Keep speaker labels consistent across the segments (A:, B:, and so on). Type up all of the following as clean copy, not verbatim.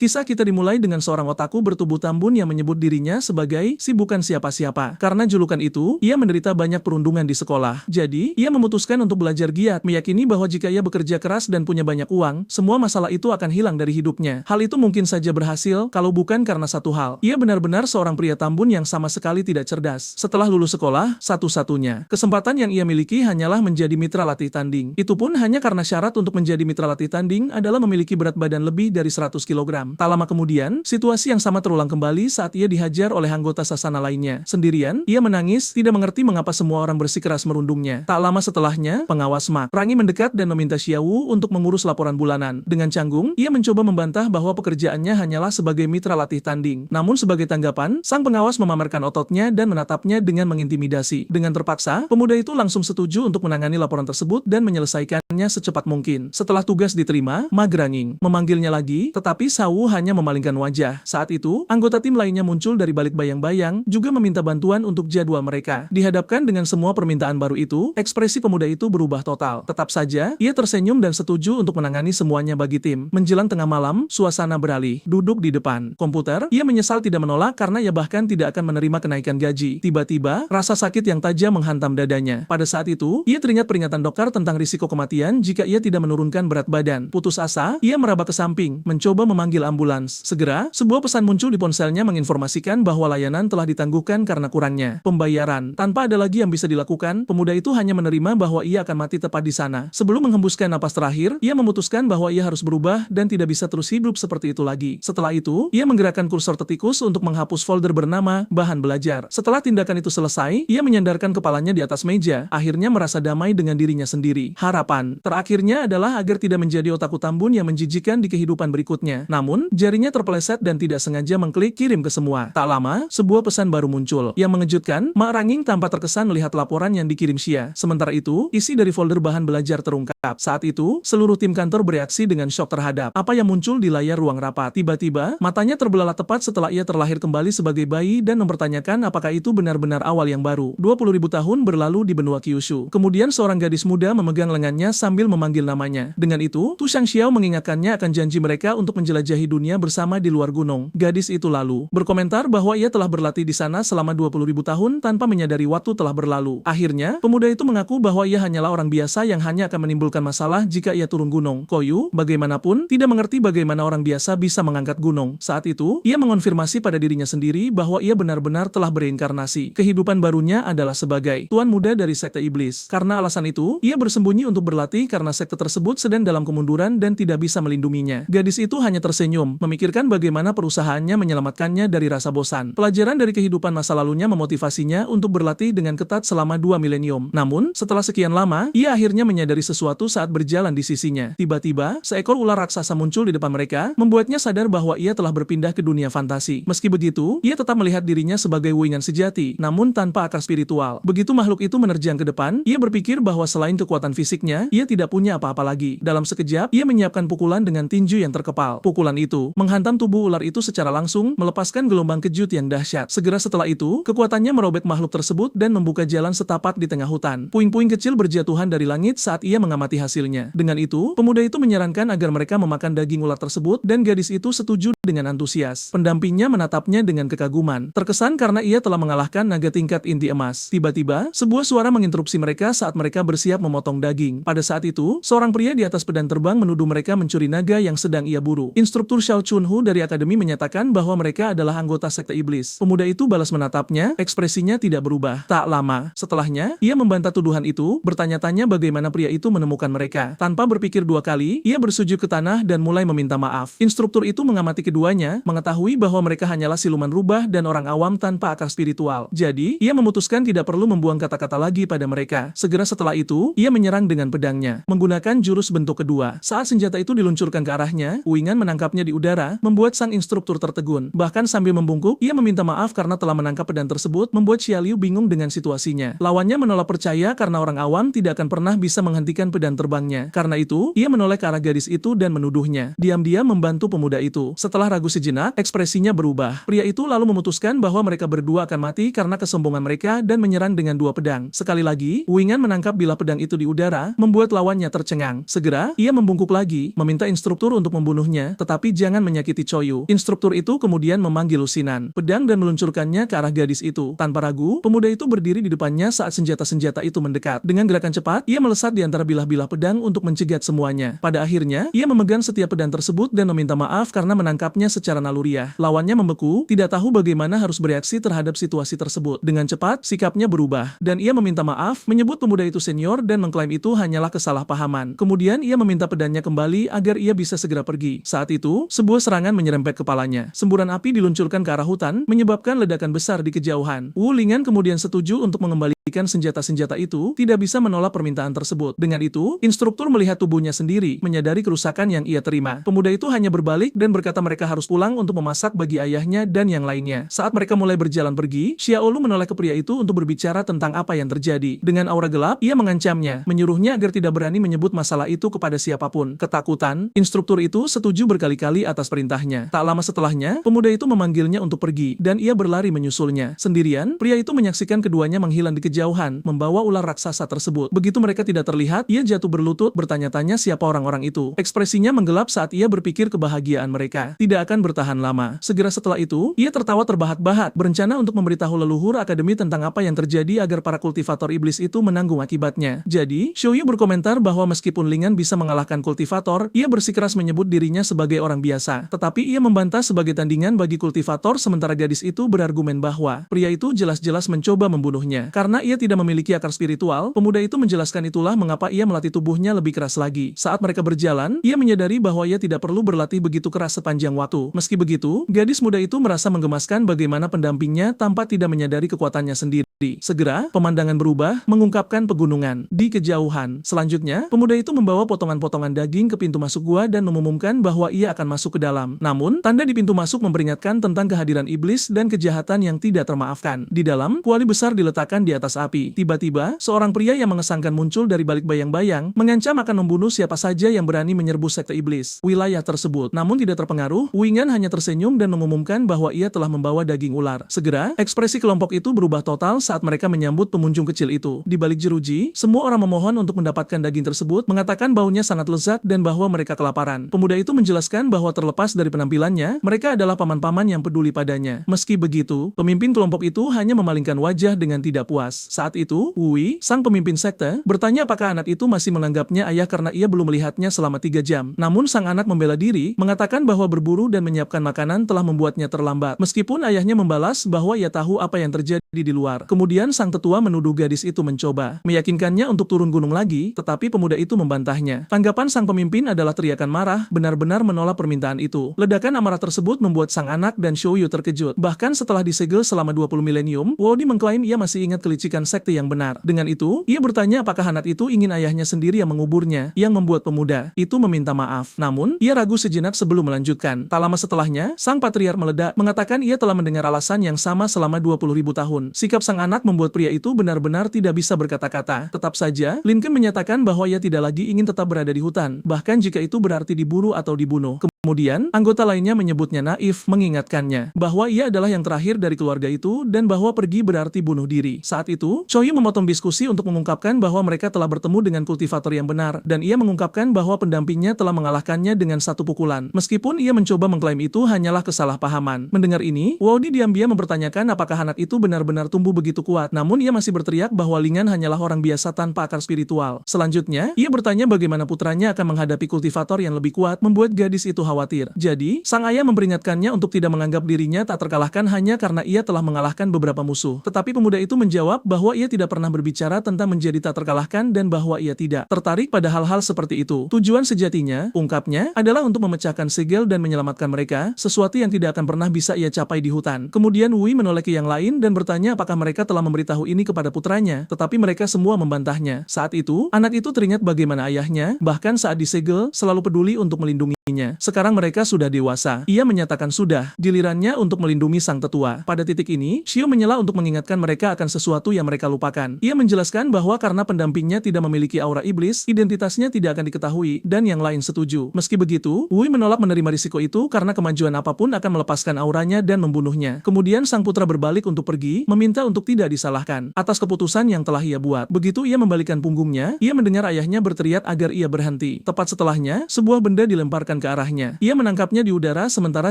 A: Kisah kita dimulai dengan seorang otaku bertubuh tambun yang menyebut dirinya sebagai si bukan siapa-siapa. Karena julukan itu, ia menderita banyak perundungan di sekolah. Jadi, ia memutuskan untuk belajar giat, meyakini bahwa jika ia bekerja keras dan punya banyak uang, semua masalah itu akan hilang dari hidupnya. Hal itu mungkin saja berhasil, kalau bukan karena satu hal. Ia benar-benar seorang pria tambun yang sama sekali tidak cerdas. Setelah lulus sekolah, satu-satunya kesempatan yang ia miliki hanyalah menjadi mitra latih tanding. Itu pun hanya karena syarat untuk menjadi mitra latih tanding adalah memiliki berat badan lebih dari 100 kg. Tak lama kemudian, situasi yang sama terulang kembali saat ia dihajar oleh anggota sasana lainnya. Sendirian, ia menangis, tidak mengerti mengapa semua orang bersikeras merundungnya. Tak lama setelahnya, pengawas Mak Rangi mendekat dan meminta Xiaowu untuk mengurus laporan bulanan. Dengan canggung, ia mencoba membantah bahwa pekerjaannya hanyalah sebagai mitra latih tanding. Namun sebagai tanggapan, sang pengawas memamerkan ototnya dan menatapnya dengan mengintimidasi. Dengan terpaksa, pemuda itu langsung setuju untuk menangani laporan tersebut dan menyelesaikannya secepat mungkin. Setelah tugas diterima, Mak Rangi memanggilnya lagi, tetapi Xiaowu hanya memalingkan wajah. Saat itu, anggota tim lainnya muncul dari balik bayang-bayang, juga meminta bantuan untuk jadwal mereka. Dihadapkan dengan semua permintaan baru itu, ekspresi pemuda itu berubah total. Tetap saja, ia tersenyum dan setuju untuk menangani semuanya bagi tim. Menjelang tengah malam, suasana beralih. Duduk di depan komputer, ia menyesal tidak menolak karena ia bahkan tidak akan menerima kenaikan gaji. Tiba-tiba, rasa sakit yang tajam menghantam dadanya. Pada saat itu, ia teringat peringatan dokter tentang risiko kematian jika ia tidak menurunkan berat badan. Putus asa, ia meraba ke samping, mencoba memanggil ambulans. Segera, sebuah pesan muncul di ponselnya menginformasikan bahwa layanan telah ditangguhkan karena kurangnya pembayaran. Tanpa ada lagi yang bisa dilakukan, pemuda itu hanya menerima bahwa ia akan mati tepat di sana. Sebelum menghembuskan napas terakhir, ia memutuskan bahwa ia harus berubah dan tidak bisa terus hidup seperti itu lagi. Setelah itu, ia menggerakkan kursor tetikus untuk menghapus folder bernama bahan belajar. Setelah tindakan itu selesai, ia menyandarkan kepalanya di atas meja, akhirnya merasa damai dengan dirinya sendiri. Harapan terakhirnya adalah agar tidak menjadi otaku tambun yang menjijikan di kehidupan berikutnya. Namun, jarinya terpeleset dan tidak sengaja mengklik kirim ke semua. Tak lama, sebuah pesan baru muncul. Yang mengejutkan, Mak Ranging tanpa terkesan melihat laporan yang dikirim Xia. Sementara itu, isi dari folder bahan belajar terungkap. Saat itu, seluruh tim kantor bereaksi dengan syok terhadap apa yang muncul di layar ruang rapat. Tiba-tiba, matanya terbelalak tepat setelah ia terlahir kembali sebagai bayi dan mempertanyakan apakah itu benar-benar awal yang baru. 20.000 tahun berlalu di benua Kyushu. Kemudian seorang gadis muda memegang lengannya sambil memanggil namanya. Dengan itu, Tu Shangxiao mengingatkannya akan janji mereka untuk menjelajahi dunia bersama di luar gunung. Gadis itu lalu berkomentar bahwa ia telah berlatih di sana selama 20.000 tahun tanpa menyadari waktu telah berlalu. Akhirnya, pemuda itu mengaku bahwa ia hanyalah orang biasa yang hanya akan menimbulkan masalah jika ia turun gunung. Koyu, bagaimanapun, tidak mengerti bagaimana orang biasa bisa mengangkat gunung. Saat itu, ia mengonfirmasi pada dirinya sendiri bahwa ia benar-benar telah bereinkarnasi. Kehidupan barunya adalah sebagai tuan muda dari sekte iblis. Karena alasan itu, ia bersembunyi untuk berlatih karena sekte tersebut sedang dalam kemunduran dan tidak bisa melindunginya. Gadis itu hanya tersenyum, memikirkan bagaimana perusahaannya menyelamatkannya dari rasa bosan. Pelajaran dari kehidupan masa lalunya memotivasinya untuk berlatih dengan ketat selama 2 milenium. Namun, setelah sekian lama, ia akhirnya menyadari sesuatu saat berjalan di sisinya. Tiba-tiba, seekor ular raksasa muncul di depan mereka, membuatnya sadar bahwa ia telah berpindah ke dunia fantasi. Meski begitu, ia tetap melihat dirinya sebagai wuingan sejati, namun tanpa akar spiritual. Begitu makhluk itu menerjang ke depan, ia berpikir bahwa selain kekuatan fisiknya, ia tidak punya apa-apa lagi. Dalam sekejap, ia menyiapkan pukulan dengan tinju yang terkepal. Pukulan itu menghantam tubuh ular itu secara langsung, melepaskan gelombang kejut yang dahsyat. Segera setelah itu, kekuatannya merobek makhluk tersebut dan membuka jalan setapak di tengah hutan. Puing-puing kecil berjatuhan dari langit saat ia mengamati hasilnya. Dengan itu, pemuda itu menyarankan agar mereka memakan daging ular tersebut dan gadis itu setuju dengan antusias. Pendampingnya menatapnya dengan kekaguman. Terkesan karena ia telah mengalahkan naga tingkat inti emas. Tiba-tiba, sebuah suara menginterupsi mereka saat mereka bersiap memotong daging. Pada saat itu, seorang pria di atas pedang terbang menuduh mereka mencuri naga yang sedang ia buru. Instruktur Xiao Chunhu dari akademi menyatakan bahwa mereka adalah anggota sekte iblis. Pemuda itu balas menatapnya, ekspresinya tidak berubah. Tak lama setelahnya, ia membantah tuduhan itu, bertanya-tanya bagaimana pria itu menemukan mereka. Tanpa berpikir dua kali, ia bersujud ke tanah dan mulai meminta maaf. Instruktur itu mengamati keduanya, mengetahui bahwa mereka hanyalah siluman rubah dan orang awam tanpa akar spiritual. Jadi, ia memutuskan tidak perlu membuang kata-kata lagi pada mereka. Segera setelah itu, ia menyerang dengan pedangnya, menggunakan jurus bentuk kedua. Saat senjata itu diluncurkan ke arahnya, wuingan menangkapnya di udara, membuat sang instruktur tertegun. Bahkan sambil membungkuk, ia meminta maaf karena telah menangkap pedang tersebut, membuat Xia Liu bingung dengan situasinya. Lawannya menolak percaya karena orang awam tidak akan pernah bisa menghentikan pedang terbangnya. Karena itu, ia menoleh ke arah gadis itu dan menuduhnya. Diam-diam membantu pemuda itu. Setelah Setelah ragu sejenak, ekspresinya berubah. Pria itu lalu memutuskan bahwa mereka berdua akan mati karena kesombongan mereka dan menyerang dengan 2 pedang. Sekali lagi, Wu Yingan menangkap bilah pedang itu di udara, membuat lawannya tercengang. Segera, ia membungkuk lagi, meminta instruktur untuk membunuhnya, tetapi jangan menyakiti Choyu. Instruktur itu kemudian memanggil lusinan pedang dan meluncurkannya ke arah gadis itu. Tanpa ragu, pemuda itu berdiri di depannya saat senjata-senjata itu mendekat. Dengan gerakan cepat, ia melesat di antara bilah-bilah pedang untuk mencegat semuanya. Pada akhirnya, ia memegang setiap pedang tersebut dan meminta maaf karena menangkapnya secara naluriah. Lawannya membeku, tidak tahu bagaimana harus bereaksi terhadap situasi tersebut. Dengan cepat, sikapnya berubah, dan ia meminta maaf, menyebut pemuda itu senior dan mengklaim itu hanyalah kesalahpahaman. Kemudian ia meminta pedangnya kembali agar ia bisa segera pergi. Saat itu, sebuah serangan menyerempet kepalanya. Semburan api diluncurkan ke arah hutan, menyebabkan ledakan besar di kejauhan. Wu Lingan kemudian setuju untuk mengembalikan senjata-senjata itu, tidak bisa menolak permintaan tersebut. Dengan itu, instruktur melihat tubuhnya sendiri, menyadari kerusakan yang ia terima. Pemuda itu hanya berbalik dan berkata mereka harus pulang untuk memasak bagi ayahnya dan yang lainnya. Saat mereka mulai berjalan pergi, Xiaolu menoleh ke pria itu untuk berbicara tentang apa yang terjadi. Dengan aura gelap, ia mengancamnya, menyuruhnya agar tidak berani menyebut masalah itu kepada siapapun. Ketakutan, instruktur itu setuju berkali-kali atas perintahnya. Tak lama setelahnya, pemuda itu memanggilnya untuk pergi, dan ia berlari menyusulnya. Sendirian, pria itu menyaksikan keduanya menghilang di kejauhan, membawa ular raksasa tersebut. Begitu mereka tidak terlihat, ia jatuh berlutut bertanya-tanya siapa orang-orang itu. Ekspresinya menggelap saat ia berpikir kebahagiaan mereka tidak akan bertahan lama. Segera setelah itu, ia tertawa terbahak-bahak, berencana untuk memberitahu leluhur akademi tentang apa yang terjadi agar para kultivator iblis itu menanggung akibatnya. Jadi, Xiaoyu berkomentar bahwa meskipun Lingan bisa mengalahkan kultivator, ia bersikeras menyebut dirinya sebagai orang biasa. Tetapi ia membantah sebagai tandingan bagi kultivator, sementara gadis itu berargumen bahwa pria itu jelas-jelas mencoba membunuhnya. Karena ia tidak memiliki akar spiritual, pemuda itu menjelaskan itulah mengapa ia melatih tubuhnya lebih keras lagi. Saat mereka berjalan, ia menyadari bahwa ia tidak perlu berlatih begitu keras sepanjang waktu. Meski begitu, gadis muda itu merasa menggemaskan bagaimana pendampingnya tanpa tidak menyadari kekuatannya sendiri. Segera, pemandangan berubah, mengungkapkan pegunungan di kejauhan. Selanjutnya, pemuda itu membawa potongan-potongan daging ke pintu masuk gua dan mengumumkan bahwa ia akan masuk ke dalam. Namun, tanda di pintu masuk memperingatkan tentang kehadiran iblis dan kejahatan yang tidak termaafkan. Di dalam, kuali besar diletakkan di atas api. Tiba-tiba, seorang pria yang mengesankan muncul dari balik bayang-bayang, mengancam akan membunuh siapa saja yang berani menyerbu sekte iblis wilayah tersebut. Namun tidak terpengaruh, Wu Yingan hanya tersenyum dan mengumumkan bahwa ia telah membawa daging ular. Segera, ekspresi kelompok itu berubah total saat mereka menyambut pengunjung kecil itu. Di balik jeruji, semua orang memohon untuk mendapatkan daging tersebut, mengatakan baunya sangat lezat dan bahwa mereka kelaparan. Pemuda itu menjelaskan bahwa terlepas dari penampilannya, mereka adalah paman-paman yang peduli padanya. Meski begitu, pemimpin kelompok itu hanya memalingkan wajah dengan tidak puas. Saat itu, Wu, sang pemimpin sekte, bertanya apakah anak itu masih menganggapnya ayah karena ia belum melihatnya selama 3 jam. Namun sang anak membela diri, mengatakan bahwa berburu dan menyiapkan makanan telah membuatnya terlambat. Meskipun ayahnya membalas bahwa ia tahu apa yang terjadi di luar. Kemudian sang tetua menuduh gadis itu mencoba meyakinkannya untuk turun gunung lagi, tetapi pemuda itu membantahnya. Tanggapan sang pemimpin adalah teriakan marah, benar-benar menolak permintaan itu. Ledakan amarah tersebut membuat sang anak dan Xiaoyu terkejut. Bahkan setelah disegel selama 20 milenium, Wodi mengklaim ia masih ingat kelicikan sekte yang benar. Dengan itu, ia bertanya apakah anak itu ingin ayahnya sendiri yang menguburnya, yang membuat pemuda itu meminta maaf. Namun, ia ragu sejenak sebelum melanjutkan. Tak lama setelahnya, sang patriark meledak, mengatakan ia telah mendengar alasan yang sama selama 20.000 tahun. Sikap sang anak membuat pria itu benar-benar tidak bisa berkata-kata. Tetap saja, Lincoln menyatakan bahwa ia tidak lagi ingin tetap berada di hutan, bahkan jika itu berarti diburu atau dibunuh. Kemudian, anggota lainnya menyebutnya naif, mengingatkannya bahwa ia adalah yang terakhir dari keluarga itu dan bahwa pergi berarti bunuh diri. Saat itu, Choyu memotong diskusi untuk mengungkapkan bahwa mereka telah bertemu dengan kultivator yang benar, dan ia mengungkapkan bahwa pendampingnya telah mengalahkannya dengan 1 pukulan. Meskipun ia mencoba mengklaim itu hanyalah kesalahpahaman. Mendengar ini, Wodi diam-diam mempertanyakan apakah anak itu benar-benar tumbuh begitu kuat, namun ia masih berteriak bahwa Lingan hanyalah orang biasa tanpa akar spiritual. Selanjutnya, ia bertanya bagaimana putranya akan menghadapi kultivator yang lebih kuat, membuat gadis itu khawatir. Jadi, sang ayah memperingatkannya untuk tidak menganggap dirinya tak terkalahkan hanya karena ia telah mengalahkan beberapa musuh. Tetapi pemuda itu menjawab bahwa ia tidak pernah berbicara tentang menjadi tak terkalahkan dan bahwa ia tidak tertarik pada hal-hal seperti itu. Tujuan sejatinya, ungkapnya, adalah untuk memecahkan segel dan menyelamatkan mereka, sesuatu yang tidak akan pernah bisa ia capai di hutan. Kemudian Wui menoleh ke yang lain dan bertanya apakah mereka telah memberitahu ini kepada putranya, tetapi mereka semua membantahnya. Saat itu, anak itu teringat bagaimana ayahnya, bahkan saat disegel, selalu peduli untuk melindungi Sekarang mereka sudah dewasa. Ia menyatakan sudah, gilirannya untuk melindungi sang tetua. Pada titik ini, Xiao menyela untuk mengingatkan mereka akan sesuatu yang mereka lupakan. Ia menjelaskan bahwa karena pendampingnya tidak memiliki aura iblis, identitasnya tidak akan diketahui, dan yang lain setuju. Meski begitu, Wui menolak menerima risiko itu karena kemajuan apapun akan melepaskan auranya dan membunuhnya. Kemudian sang putra berbalik untuk pergi, meminta untuk tidak disalahkan atas keputusan yang telah ia buat. Begitu ia membalikkan punggungnya, ia mendengar ayahnya berteriak agar ia berhenti. Tepat setelahnya, sebuah benda dilemparkan ke arahnya. Ia menangkapnya di udara sementara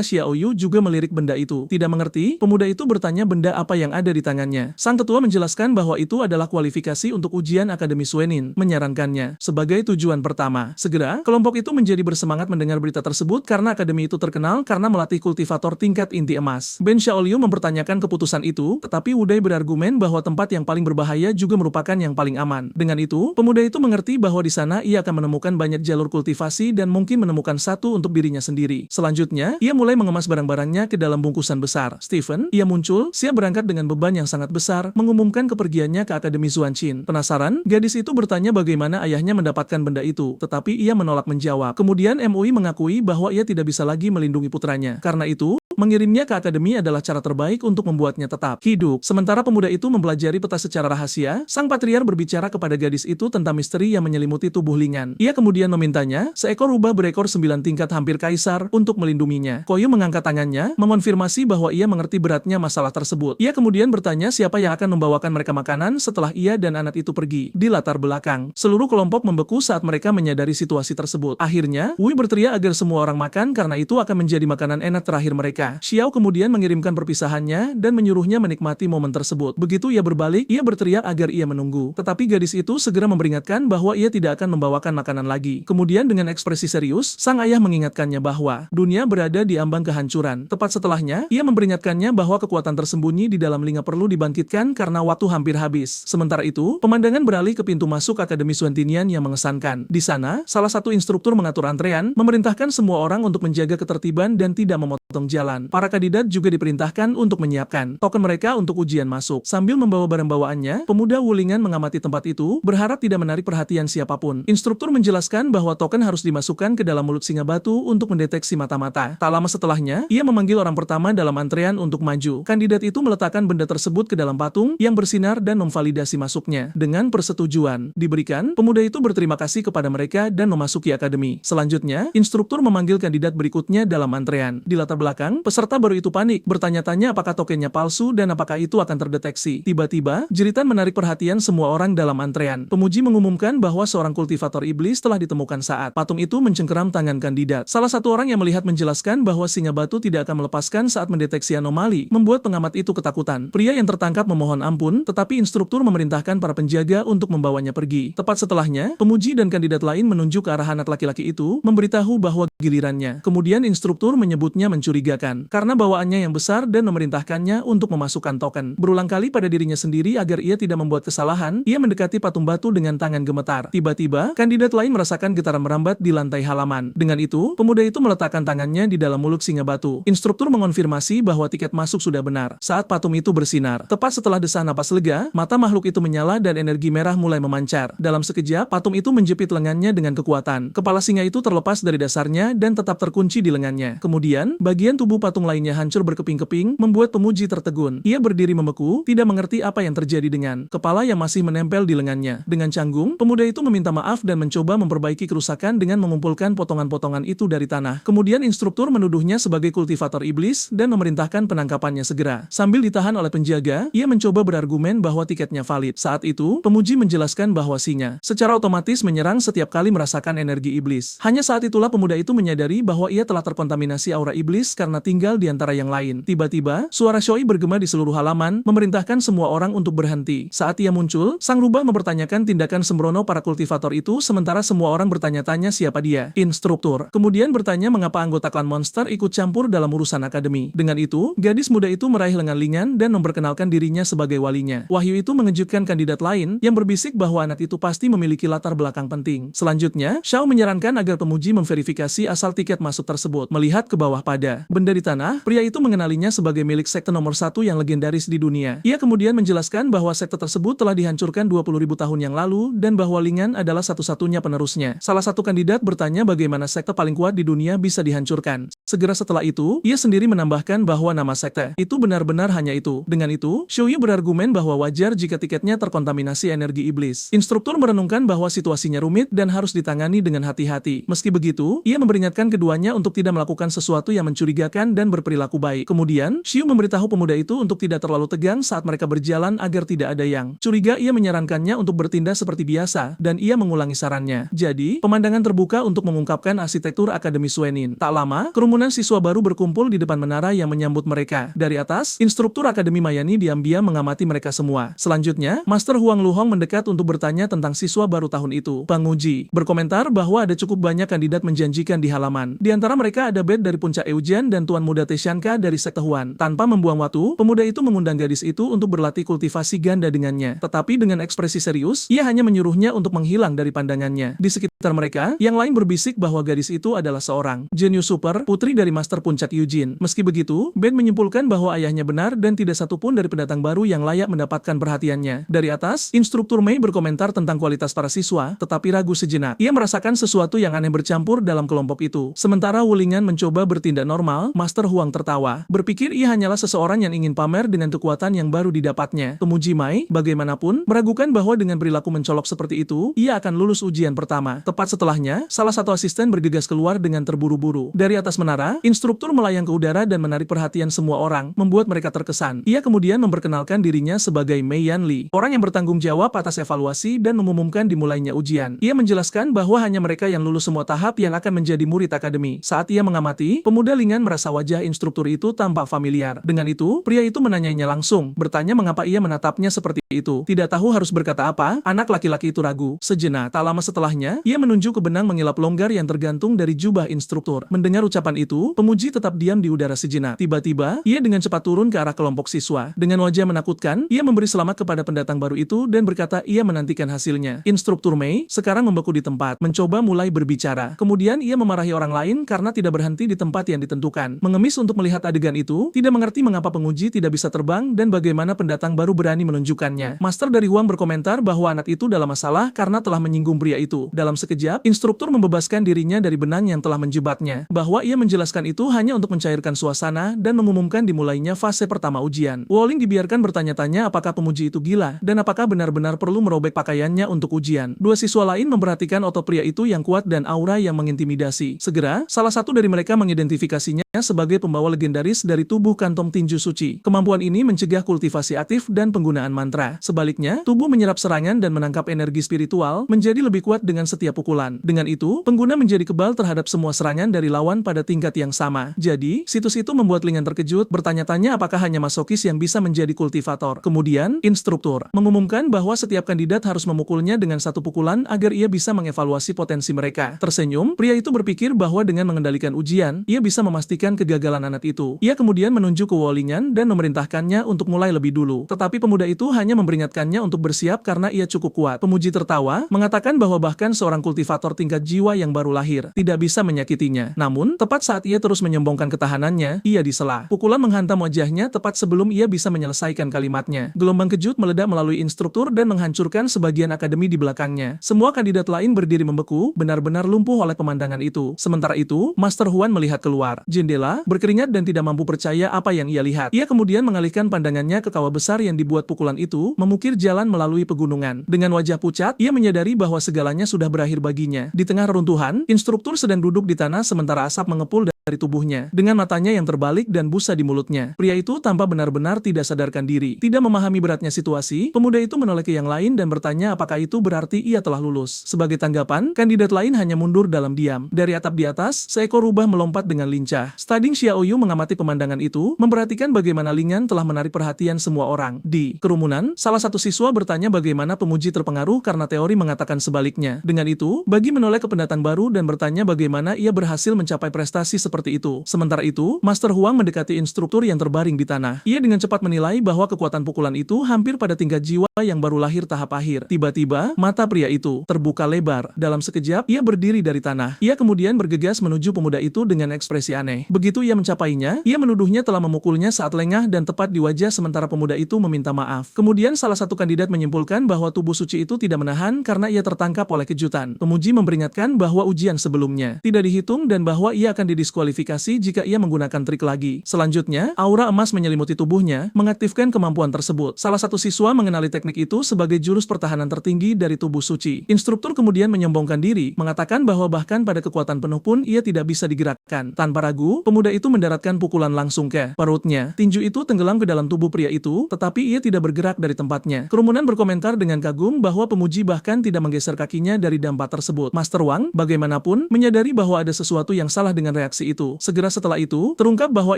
A: Xiaoyu juga melirik benda itu. Tidak mengerti, pemuda itu bertanya benda apa yang ada di tangannya. Sang tetua menjelaskan bahwa itu adalah kualifikasi untuk ujian Akademi Suenin, menyarankannya sebagai tujuan pertama. Segera, kelompok itu menjadi bersemangat mendengar berita tersebut karena akademi itu terkenal karena melatih kultivator tingkat inti emas. Ben Xiaoliu mempertanyakan keputusan itu, tetapi Wudai berargumen bahwa tempat yang paling berbahaya juga merupakan yang paling aman. Dengan itu, pemuda itu mengerti bahwa di sana ia akan menemukan banyak jalur kultivasi dan mungkin menemukan satu untuk dirinya sendiri. Selanjutnya, ia mulai mengemas barang-barangnya ke dalam bungkusan besar. Stephen, ia muncul, siap berangkat dengan beban yang sangat besar, mengumumkan kepergiannya ke Akademi Zuanqin. Penasaran, gadis itu bertanya bagaimana ayahnya mendapatkan benda itu, tetapi ia menolak menjawab. Kemudian MUI mengakui bahwa ia tidak bisa lagi melindungi putranya. Karena itu, mengirimnya ke akademi adalah cara terbaik untuk membuatnya tetap hidup. Sementara pemuda itu mempelajari peta secara rahasia, sang patriar berbicara kepada gadis itu tentang misteri yang menyelimuti tubuh Lingan. Ia kemudian memintanya, seekor rubah berekor 9 tingkat hampir kaisar, untuk melindunginya. Koyu mengangkat tangannya, mengonfirmasi bahwa ia mengerti beratnya masalah tersebut. Ia kemudian bertanya siapa yang akan membawakan mereka makanan setelah ia dan anak itu pergi. Di latar belakang, seluruh kelompok membeku saat mereka menyadari situasi tersebut. Akhirnya, Wui berteriak agar semua orang makan karena itu akan menjadi makanan enak terakhir mereka. Xiao kemudian mengirimkan perpisahannya dan menyuruhnya menikmati momen tersebut. Begitu ia berbalik, ia berteriak agar ia menunggu. Tetapi gadis itu segera memperingatkan bahwa ia tidak akan membawakan makanan lagi. Kemudian dengan ekspresi serius, sang ayah mengingatkannya bahwa dunia berada di ambang kehancuran. Tepat setelahnya, ia memperingatkannya bahwa kekuatan tersembunyi di dalam Linga perlu dibangkitkan karena waktu hampir habis. Sementara itu, pemandangan beralih ke pintu masuk Akademi Suantinian yang mengesankan. Di sana, salah satu instruktur mengatur antrean, memerintahkan semua orang untuk menjaga ketertiban dan tidak memotong jalan. Para kandidat juga diperintahkan untuk menyiapkan token mereka untuk ujian masuk. Sambil membawa barang bawaannya, pemuda Wulingan mengamati tempat itu, berharap tidak menarik perhatian siapapun. Instruktur menjelaskan bahwa token harus dimasukkan ke dalam mulut singa batu untuk mendeteksi mata-mata. Tak lama setelahnya, ia memanggil orang pertama dalam antrean untuk maju. Kandidat itu meletakkan benda tersebut ke dalam patung yang bersinar dan memvalidasi masuknya. Dengan persetujuan diberikan, pemuda itu berterima kasih kepada mereka dan memasuki akademi. Selanjutnya, instruktur memanggil kandidat berikutnya dalam antrean. Di latar belakang, peserta baru itu panik, bertanya-tanya apakah tokennya palsu dan apakah itu akan terdeteksi. Tiba-tiba, jeritan menarik perhatian semua orang dalam antrean. Pemuji mengumumkan bahwa seorang kultivator iblis telah ditemukan saat patung itu mencengkeram tangan kandidat. Salah satu orang yang melihat menjelaskan bahwa singa batu tidak akan melepaskan saat mendeteksi anomali, membuat pengamat itu ketakutan. Pria yang tertangkap memohon ampun, tetapi instruktur memerintahkan para penjaga untuk membawanya pergi. Tepat setelahnya, pemuji dan kandidat lain menunjuk ke arah anak laki-laki itu, memberitahu bahwa gilirannya. Kemudian instruktur menyebutnya mencurigakan, karena bawaannya yang besar dan memerintahkannya untuk memasukkan token. Berulang kali pada dirinya sendiri agar ia tidak membuat kesalahan, ia mendekati patung batu dengan tangan gemetar. Tiba-tiba, kandidat lain merasakan getaran merambat di lantai halaman. Dengan itu, pemuda itu meletakkan tangannya di dalam mulut singa batu. Instruktur mengonfirmasi bahwa tiket masuk sudah benar. Saat patung itu bersinar, tepat setelah desah napas lega, mata makhluk itu menyala dan energi merah mulai memancar. Dalam sekejap, patung itu menjepit lengannya dengan kekuatan. Kepala singa itu terlepas dari dasarnya dan tetap terkunci di lengannya. Kemudian, bagian tubuh patung lainnya hancur berkeping-keping, membuat pemuji tertegun. Ia berdiri membeku, tidak mengerti apa yang terjadi dengan kepala yang masih menempel di lengannya. Dengan canggung, pemuda itu meminta maaf dan mencoba memperbaiki kerusakan dengan mengumpulkan potongan-potongan itu dari tanah. Kemudian instruktur menuduhnya sebagai kultivator iblis dan memerintahkan penangkapannya segera. Sambil ditahan oleh penjaga, ia mencoba berargumen bahwa tiketnya valid. Saat itu, pemuji menjelaskan bahwa singa secara otomatis menyerang setiap kali merasakan energi iblis. Hanya saat itulah pemuda itu menyadari bahwa ia telah terkontaminasi aura iblis karena tinggal di antara yang lain. Tiba-tiba, suara Shoi bergema di seluruh halaman, memerintahkan semua orang untuk berhenti. Saat ia muncul, sang rubah mempertanyakan tindakan sembrono para kultivator itu sementara semua orang bertanya-tanya siapa dia. Instruktur kemudian bertanya mengapa anggota klan monster ikut campur dalam urusan akademi. Dengan itu, gadis muda itu meraih lengan Lingan dan memperkenalkan dirinya sebagai walinya. Wahyu itu mengejutkan kandidat lain yang berbisik bahwa anak itu pasti memiliki latar belakang penting. Selanjutnya, Xiao menyarankan agar pemuji memverifikasi asal tiket masuk tersebut. Melihat ke bawah pada benda di di tanah, pria itu mengenalinya sebagai milik sekte nomor 1 yang legendaris di dunia. Ia kemudian menjelaskan bahwa sekte tersebut telah dihancurkan 20.000 tahun yang lalu dan bahwa Lingan adalah satu-satunya penerusnya. Salah satu kandidat bertanya bagaimana sekte paling kuat di dunia bisa dihancurkan. Segera setelah itu, ia sendiri menambahkan bahwa nama sekte itu benar-benar hanya itu. Dengan itu, Xiaoyu berargumen bahwa wajar jika tiketnya terkontaminasi energi iblis. Instruktur merenungkan bahwa situasinya rumit dan harus ditangani dengan hati-hati. Meski begitu, ia memperingatkan keduanya untuk tidak melakukan sesuatu yang mencurigakan dan berperilaku baik. Kemudian, Xiu memberitahu pemuda itu untuk tidak terlalu tegang saat mereka berjalan agar tidak ada yang curiga. Ia menyarankannya untuk bertindak seperti biasa, dan ia mengulangi sarannya. Jadi, pemandangan terbuka untuk mengungkapkan arsitektur Akademi Suenin. Tak lama, kerumunan siswa baru berkumpul di depan menara yang menyambut mereka. Dari atas, instruktur Akademi Mayani diam-diam mengamati mereka semua. Selanjutnya, Master Huang Luhong mendekat untuk bertanya tentang siswa baru tahun itu. Penguji berkomentar bahwa ada cukup banyak kandidat menjanjikan di halaman. Di antara mereka ada Bed dari Puncak Eujian dan Tuan Muda Teshanka dari Sekte Huan. Tanpa membuang waktu, pemuda itu mengundang gadis itu untuk berlatih kultivasi ganda dengannya. Tetapi dengan ekspresi serius, ia hanya menyuruhnya untuk menghilang dari pandangannya. Di sekitar mereka, yang lain berbisik bahwa gadis itu adalah seorang jenius super, putri dari Master Puncak Eugene. Meski begitu, Ben menyimpulkan bahwa ayahnya benar dan tidak satupun dari pendatang baru yang layak mendapatkan perhatiannya. Dari atas, instruktur Mei berkomentar tentang kualitas para siswa, tetapi ragu sejenak. Ia merasakan sesuatu yang aneh bercampur dalam kelompok itu. Sementara Wulingan mencoba bertindak normal, Master Huang tertawa. Berpikir ia hanyalah seseorang yang ingin pamer dengan kekuatan yang baru didapatnya. Pemuji Mei, bagaimanapun, meragukan bahwa dengan perilaku mencolok seperti itu, ia akan lulus ujian pertama. Tepat setelahnya, salah satu asisten bergegas keluar dengan terburu-buru. Dari atas menara, instruktur melayang ke udara dan menarik perhatian semua orang, membuat mereka terkesan. Ia kemudian memperkenalkan dirinya sebagai Mei Yanli, orang yang bertanggung jawab atas evaluasi dan mengumumkan dimulainya ujian. Ia menjelaskan bahwa hanya mereka yang lulus semua tahap yang akan menjadi murid akademi. Saat ia mengamati, pemuda Lingan merasa wajah instruktur itu tampak familiar. Dengan itu, pria itu menanyainya langsung, bertanya mengapa ia menatapnya seperti itu. Tidak tahu harus berkata apa, anak laki-laki itu ragu. Sejenak, tak lama setelahnya, ia menunjuk ke benang mengilap longgar yang tergantung dari jubah instruktur. Mendengar ucapan itu, pemuji tetap diam di udara sejenak. Tiba-tiba, ia dengan cepat turun ke arah kelompok siswa. Dengan wajah menakutkan, ia memberi selamat kepada pendatang baru itu dan berkata ia menantikan hasilnya. Instruktur Mei sekarang membeku di tempat, mencoba mulai berbicara. Kemudian ia memarahi orang lain karena tidak berhenti di tempat yang ditentukan. Mengemis untuk melihat adegan itu, tidak mengerti mengapa penguji tidak bisa terbang dan bagaimana pendatang baru berani menunjukkannya. Master dari Huang berkomentar bahwa anak itu dalam masalah karena telah menyinggung pria itu. Dalam sekejap, instruktur membebaskan dirinya dari benang yang telah menjebatnya. Bahwa ia menjelaskan itu hanya untuk mencairkan suasana dan mengumumkan dimulainya fase pertama ujian. Wolling dibiarkan bertanya-tanya apakah pemuji itu gila dan apakah benar-benar perlu merobek pakaiannya untuk ujian. Dua siswa lain memperhatikan otot pria itu yang kuat dan aura yang mengintimidasi. Segera, salah satu dari mereka mengidentifikasinya sebagai pembawa legendaris dari tubuh kantong tinju suci. Kemampuan ini mencegah kultivasi aktif dan penggunaan mantra. Sebaliknya, tubuh menyerap serangan dan menangkap energi spiritual menjadi lebih kuat dengan setiap pukulan. Dengan itu, pengguna menjadi kebal terhadap semua serangan dari lawan pada tingkat yang sama. Jadi, situs itu membuat Lingan terkejut, bertanya-tanya apakah hanya masokis yang bisa menjadi kultivator. Kemudian, instruktur mengumumkan bahwa setiap kandidat harus memukulnya dengan satu pukulan agar ia bisa mengevaluasi potensi mereka. Tersenyum, pria itu berpikir bahwa dengan mengendalikan ujian, ia bisa memastikan kegagalan anak itu. Ia kemudian menunjuk ke Wolingen dan memerintahkannya untuk mulai lebih dulu. Tetapi pemuda itu hanya memperingatkannya untuk bersiap karena ia cukup kuat. Pemuji tertawa, mengatakan bahwa bahkan seorang kultivator tingkat jiwa yang baru lahir tidak bisa menyakitinya. Namun, tepat saat ia terus menyombongkan ketahanannya, ia disela. Pukulan menghantam wajahnya tepat sebelum ia bisa menyelesaikan kalimatnya. Gelombang kejut meledak melalui instruktur dan menghancurkan sebagian akademi di belakangnya. Semua kandidat lain berdiri membeku, benar-benar lumpuh oleh pemandangan itu. Sementara itu, Master Huan melihat keluar jendela, berkeringat dan tidak mampu percaya apa yang ia lihat. Ia kemudian mengalihkan pandangannya ke kawah besar yang dibuat pukulan itu, memukir jalan melalui pegunungan. Dengan wajah pucat, ia menyadari bahwa segalanya sudah berakhir baginya. Di tengah reruntuhan, instruktur sedang duduk di tanah sementara asap mengepul dari tubuhnya. Dengan matanya yang terbalik dan busa di mulutnya, pria itu tampak benar-benar tidak sadarkan diri. Tidak memahami beratnya situasi, pemuda itu menoleh ke yang lain dan bertanya apakah itu berarti ia telah lulus. Sebagai tanggapan, kandidat lain hanya mundur dalam diam. Dari atap di atas, seekor rubah melompat dengan lincah. Stading Xiaoyu mengamati pemandangan itu, memperhatikan bagaimana Lingan telah menarik perhatian semua orang. Di kerumunan, salah satu siswa bertanya bagaimana pemuji terpengaruh karena teori mengatakan sebaliknya. Dengan itu, Bagi menoleh ke pendatang baru dan bertanya bagaimana ia berhasil mencapai prestasi seperti itu. Sementara itu, Master Huang mendekati instruktur yang terbaring di tanah. Ia dengan cepat menilai bahwa kekuatan pukulan itu hampir pada tingkat jiwa yang baru lahir tahap akhir. Tiba-tiba, mata pria itu terbuka lebar. Dalam sekejap, ia berdiri dari tanah. Ia kemudian bergegas menuju pemuda itu dengan ekspresi aneh. Begitu ia mencapainya, ia menuduhnya telah memukulnya saat lengah dan tepat di wajah sementara pemuda itu meminta maaf. Kemudian salah satu kandidat menyimpulkan bahwa tubuh suci itu tidak menahan karena ia tertangkap oleh kejutan. Pemuji memperingatkan bahwa ujian sebelumnya tidak dihitung dan bahwa ia akan didiskualifikasi jika ia menggunakan trik lagi. Selanjutnya, aura emas menyelimuti tubuhnya, mengaktifkan kemampuan tersebut. Salah satu siswa mengenali teknik itu sebagai jurus pertahanan tertinggi dari tubuh suci. Instruktur kemudian menyombongkan diri, mengatakan bahwa bahkan pada kekuatan penuh pun ia tidak bisa digerakkan. Tanpa ragu, pemuda itu mendaratkan pukulan langsung ke perutnya. Tinju itu tenggelam ke dalam tubuh pria itu, tetapi ia tidak bergerak dari tempatnya. Kerumunan berkomentar dengan kagum bahwa pemuji bahkan tidak menggeser kakinya dari dampak tersebut. Master Wang, bagaimanapun, menyadari bahwa ada sesuatu yang salah dengan reaksi itu. Segera setelah itu, terungkap bahwa